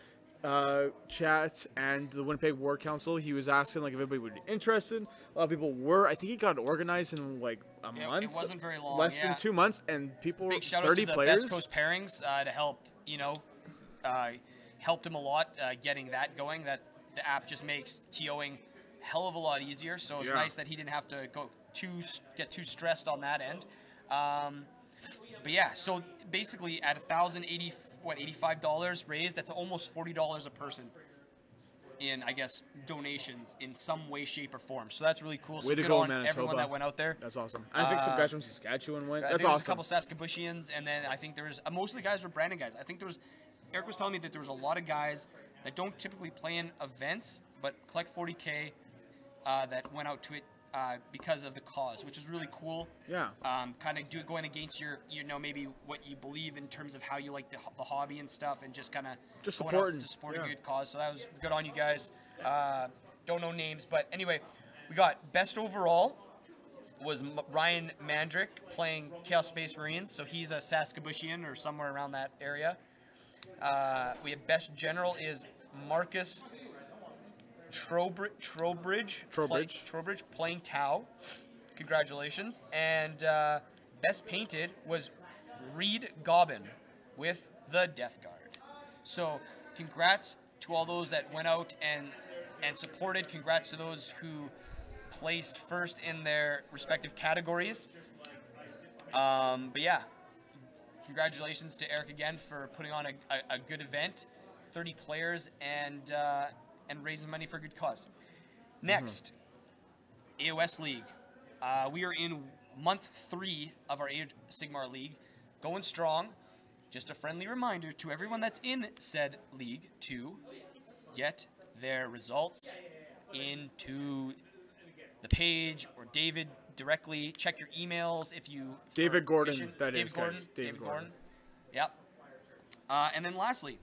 chat and the Winnipeg War Council. He was asking like if anybody would be interested. A lot of people were. I think he got organized in like a month. It wasn't very long. Less than 2 months, and people big shout 30 out to players. The Best Coast pairings to help helped him a lot getting that going. That the app just makes TOing hell of a lot easier. So it's nice that he didn't have to get too stressed on that end. But yeah, so basically at $1,085 raised, that's almost $40 a person in, I guess, donations in some way, shape, or form. So that's really cool. So way to good go, on Manitoba. Everyone that went out there. That's awesome. I think some guys from Saskatchewan went. That's awesome. There was a couple Saskatchewians, and then I think there was most of the guys were Brandon guys. I think Eric was telling me that there was a lot of guys that don't typically play in events, but collect 40K that went out to it because of the cause, which is really cool. Yeah. Kind of going against your, maybe what you believe in terms of how you like the hobby and stuff, and just kind of support a good cause. So that was good on you guys. Don't know names, but anyway, we got best overall was Ryan Mandrick playing Chaos Space Marines. So he's a Saskatchewan or somewhere around that area. We have best general is Marcus Trowbridge playing Tau. Congratulations. And best painted was Reed Gobbin with the Death Guard. So congrats to all those that went out and supported. Congrats to those who placed first in their respective categories. But yeah, congratulations to Eric again for putting on a good event, 30 players, and raising money for a good cause. Next, AOS League. We are in month 3 of our Age of Sigmar League, going strong. Just a friendly reminder to everyone that's in said league to get their results into the page or David directly. Check your emails if you... David Gordon, David Gordon. Yep. And then lastly,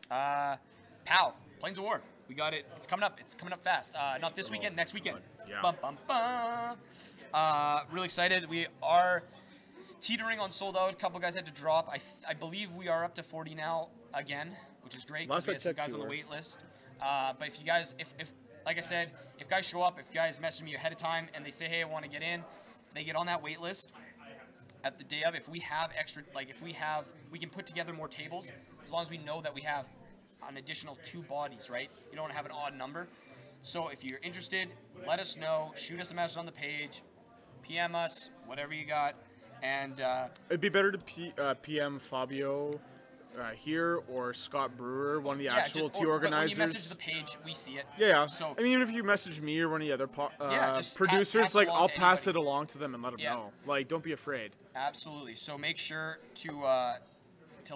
POW, Plains of War. We got it. It's coming up. It's coming up fast. Not this weekend, next weekend. Yeah. Bum, bum, bum. Really excited. We are teetering on sold out. A couple guys had to drop. I believe we are up to 40 now again, which is great. Last we I had some checked, guys on the wait list. But if you guys, if like I said, if guys show up, if guys message me ahead of time and they say, hey, I want to get in, if they get on that wait list at the day of, if we have extra, like if we can put together more tables, as long as we know that we have an additional 2 bodies, right? You don't want to have an odd number. So if you're interested, let us know. Shoot us a message on the page. PM us, whatever you got. And it'd be better to PM Fabio here or Scott Brewer, one of the actual two organizers. When you message the page, we see it. Yeah. So, I mean, even if you message me or one of the other just producers, pass like I'll to pass anybody. it along to them and let them know. Like, don't be afraid. Absolutely. So make sure to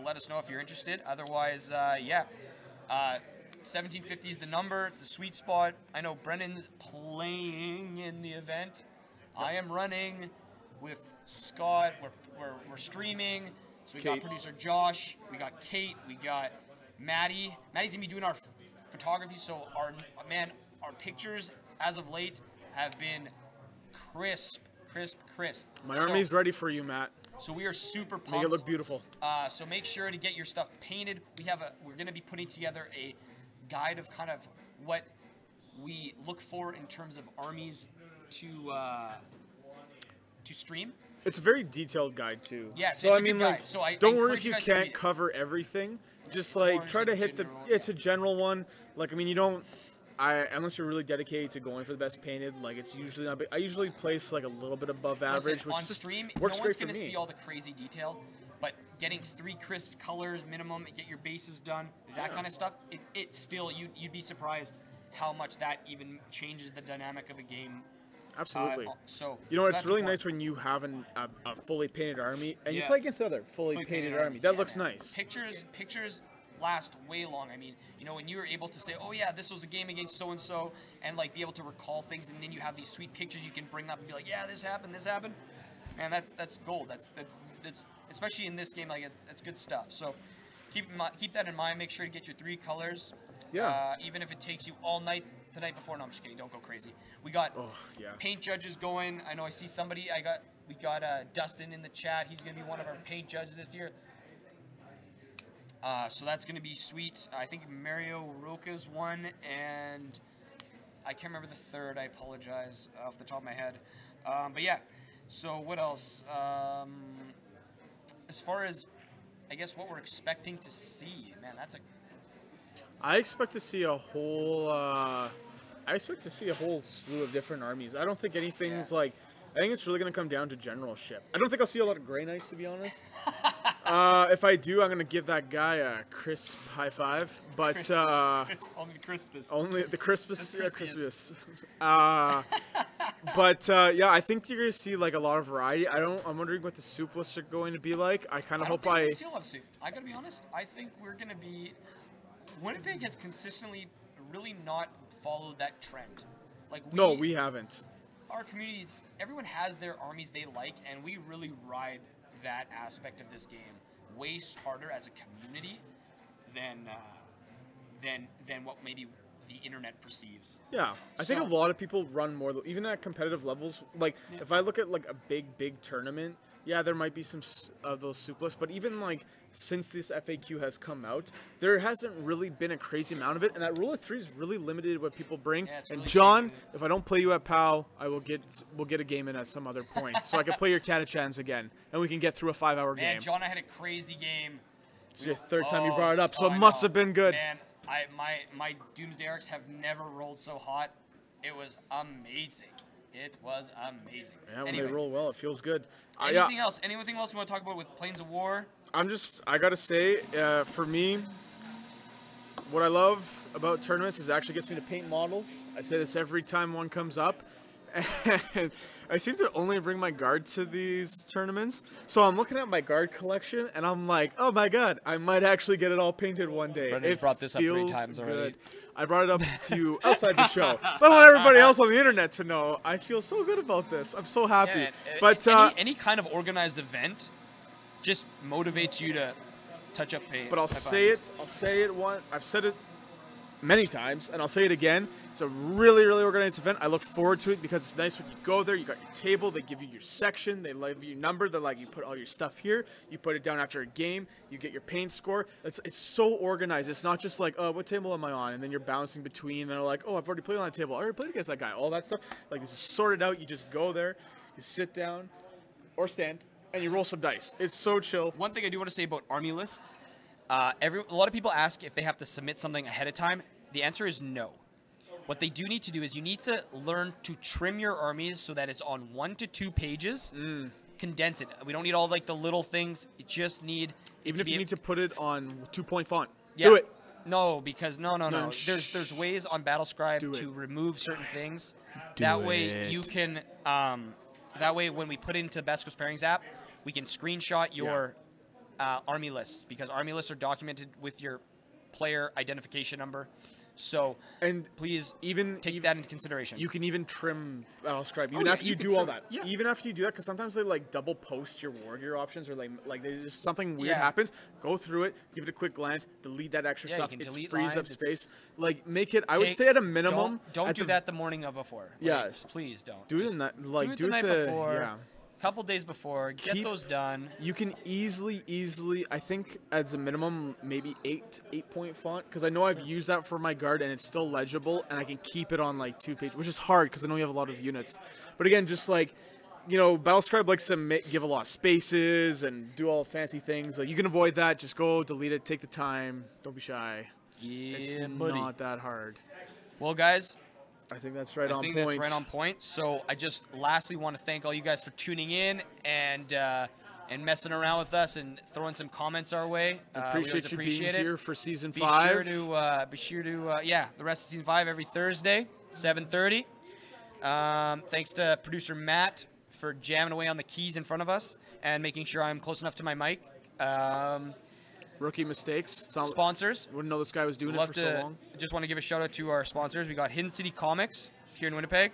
let us know if you're interested. Otherwise, 1750 is the number. It's the sweet spot. I know Brennan's playing in the event. I am running with Scott. We're streaming. So we got producer Josh. We got Kate. We got Maddie. Maddie's gonna be doing our photography. So our pictures as of late have been crisp. My army's ready for you, Matt. So we are super pumped. Make it look beautiful. So make sure to get your stuff painted. We're going to be putting together a guide of kind of what we look for in terms of armies to stream. It's a very detailed guide too. Yeah. So I mean, like, so I don't worry encourage if you guys to read can't it. cover everything. Just like try to hit the. general, It's a general one. Like, I mean, you don't. Unless you're really dedicated to going for the best painted, like it's usually not big. I usually place like a little bit above average, Listen, which on just stream, works no great one's for going to me. see all the crazy detail, but getting 3 crisp colors minimum, get your bases done, that kind of stuff. It still you'd be surprised how much that even changes the dynamic of a game. Absolutely. So you know, it's that's really important. nice when you have a fully painted army and you Yeah. play against another fully painted army. That looks man. nice. Pictures last way long. I mean, you know, when you were able to say, oh yeah, this was a game against so and so, and like be able to recall things, and then you have these sweet pictures you can bring up and be like, yeah, this happened. Man, that's gold. That's especially in this game, like it's good stuff. So keep that in mind. Make sure to get your 3 colors. Yeah. Even if it takes you all night the night before. No, I'm just kidding. Don't go crazy. We got paint judges going. I know I see somebody. We got Dustin in the chat. He's gonna be one of our paint judges this year. So that's going to be sweet. I think Mario Roca's one, and I can't remember the third. I apologize off the top of my head. But yeah, so what else? As far as, I guess, what we're expecting to see, man, I expect to see a whole. I expect to see a whole slew of different armies. I don't think anything's like. I think it's really going to come down to generalship. I don't think I'll see a lot of Grey Knights, to be honest. If I do, I'm going to give that guy a crisp high five. But only the crispest. Only the crispest. The crispiest. But yeah, I think you're going to see like a lot of variety. I'm wondering what the soup lists are going to be like. I kind of hope I see a lot of soup. I got to be honest. I think we're going to be. Winnipeg has consistently really not followed that trend. Like we haven't. Our community, everyone has their armies they like, and we really ride that aspect of this game way harder as a community than what maybe the internet perceives. Yeah, I think a lot of people run more, even at competitive levels. Like if I look at like a big tournament, yeah, there might be some of those soup lists, but even like since this FAQ has come out, there hasn't really been a crazy amount of it, and that rule of 3 is really limited what people bring. Yeah, it's and really John, shaky. if I don't play you at POW, we'll get a game in at some other point, so I can play your Catachans again, and we can get through a 5-hour Man, game. John and I had a crazy game. It's your third time you brought it up, so it must have been good. Man, my Doomsday Arcs have never rolled so hot. It was amazing. It was amazing. Yeah, when anyway, they roll well, it feels good. anything else? Anything else you want to talk about with Planes of War? I gotta say, for me, what I love about tournaments is it actually gets me to paint models. I say this every time one comes up. And I seem to only bring my guard to these tournaments. So I'm looking at my guard collection, and I'm like, oh my god, I might actually get it all painted one day. Brendan's It brought this up 3 feels times already. good. I brought it up to you outside the show. But I want everybody else on the internet to know I feel so good about this. I'm so happy. Yeah, but any kind of organized event just motivates you to touch up paint. But I'll say it once. I've said it many times, and I'll say it again. It's a really, really organized event. I look forward to it because it's nice when you go there. You got your table. They give you your section. They leave you numbered. They're like, you put all your stuff here. You put it down after a game. You get your paint score. It's so organized. It's not just like, oh, what table am I on? And then you're bouncing between. And they're like, oh, I've already played on that table. I already played against that guy. All that stuff. Like, this is sorted out. You just go there. You sit down or stand, and you roll some dice. It's so chill. One thing I do want to say about army lists, a lot of people ask if they have to submit something ahead of time. The answer is no. What they do need to do is you need to learn to trim your armies so that it's on 1 to 2 pages. Condense it. We don't need all like the little things. You just need Even if you need to put it on 2-point font. Yeah. Do it. No, because no. No, There's ways on Battlescribe to remove certain things. That way you can. That way when we put it into Basco's Pairings app, we can screenshot your army lists because army lists are documented with your player identification number. So please take that into consideration. You can even trim Battlescribe even after you do all that. Yeah. Even after you do that, because sometimes they like double post your war gear options or like just something weird happens. Go through it, give it a quick glance, delete that extra stuff. It frees up space. Like make it. I would say at a minimum. Don't do that the morning of before. Yeah. Like, please don't. Do it in that. Like do it the night before. Yeah. Couple days before, get those done. You can easily, I think as a minimum, maybe 8-point font, because I know I've used that for my guard and it's still legible, and I can keep it on like 2 pages, which is hard because I know you have a lot of units. But again, just like, you know, Battlescribe likes to give a lot of spaces and do all fancy things. Like you can avoid that. Just go delete it. Take the time. Don't be shy. Yeah, it's buddy. not that hard. Well, guys. I think that's right on point. That's right on point. So I just lastly want to thank all you guys for tuning in and messing around with us and throwing some comments our way. Appreciate you being here for season 5. Be sure to the rest of season 5 every Thursday, 7:30. Thanks to producer Matt for jamming away on the keys in front of us and making sure I'm close enough to my mic. Rookie mistakes. Sponsors. Wouldn't know this guy was doing it for so long. Just want to give a shout out to our sponsors. We got Hidden City Comics here in Winnipeg.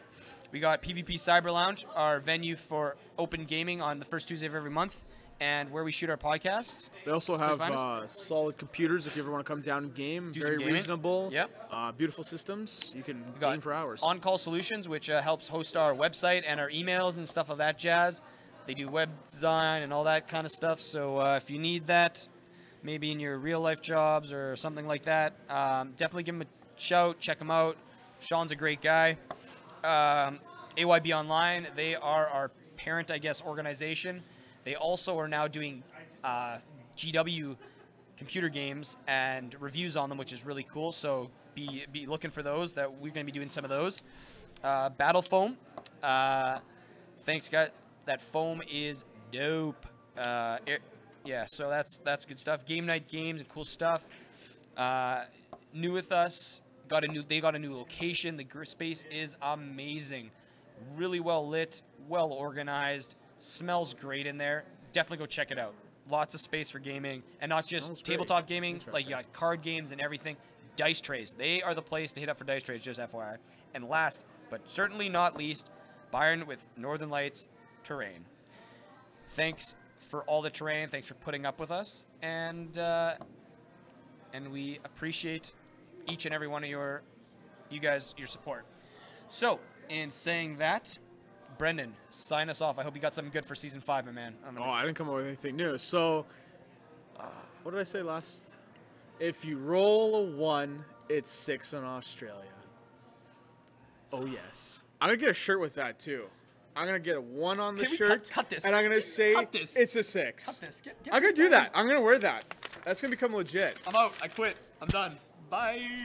We got PvP Cyber Lounge, our venue for open gaming on the first Tuesday of every month, and where we shoot our podcasts. They also have solid computers if you ever want to come down and game. Very reasonable. Yep. Beautiful systems. You can game for hours. On Call Solutions, which helps host our website and our emails and stuff of that jazz. They do web design and all that kind of stuff. So if you need that, maybe in your real life jobs or something like that, definitely give him a shout. Check him out. Sean's a great guy. AYB Online, they are our parent, I guess, organization. They also are now doing GW computer games and reviews on them, which is really cool. So be looking for those. That we're going to be doing some of those. Battle Foam. Thanks, guys. That foam is dope. Yeah, so that's good stuff. Game night games and cool stuff. New with us, they got a new location. The space is amazing, really well lit, well organized, smells great in there. Definitely go check it out. Lots of space for gaming, and not just tabletop gaming. Like you got card games and everything. Dice trays, they are the place to hit up for dice trays. Just FYI. And last but certainly not least, Byron with Northern Lights Terrain. Thanks for all the terrain. Thanks for putting up with us, and we appreciate each and every one of your support. So, in saying that, Brendan, sign us off. I hope you got something good for season 5, my man. Oh, I didn't come up with anything new. So, what did I say last? If you roll a 1, it's 6 in Australia. Oh, yes. I'm going to get a shirt with that, too. I'm going to get a 1 on the shirt. Cut this. And I'm going to say it's a 6. Cut this. Get I'm going to do that. I'm going to wear that. That's going to become legit. I'm out. I quit. I'm done. Bye.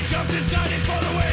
Jumps inside and for the way.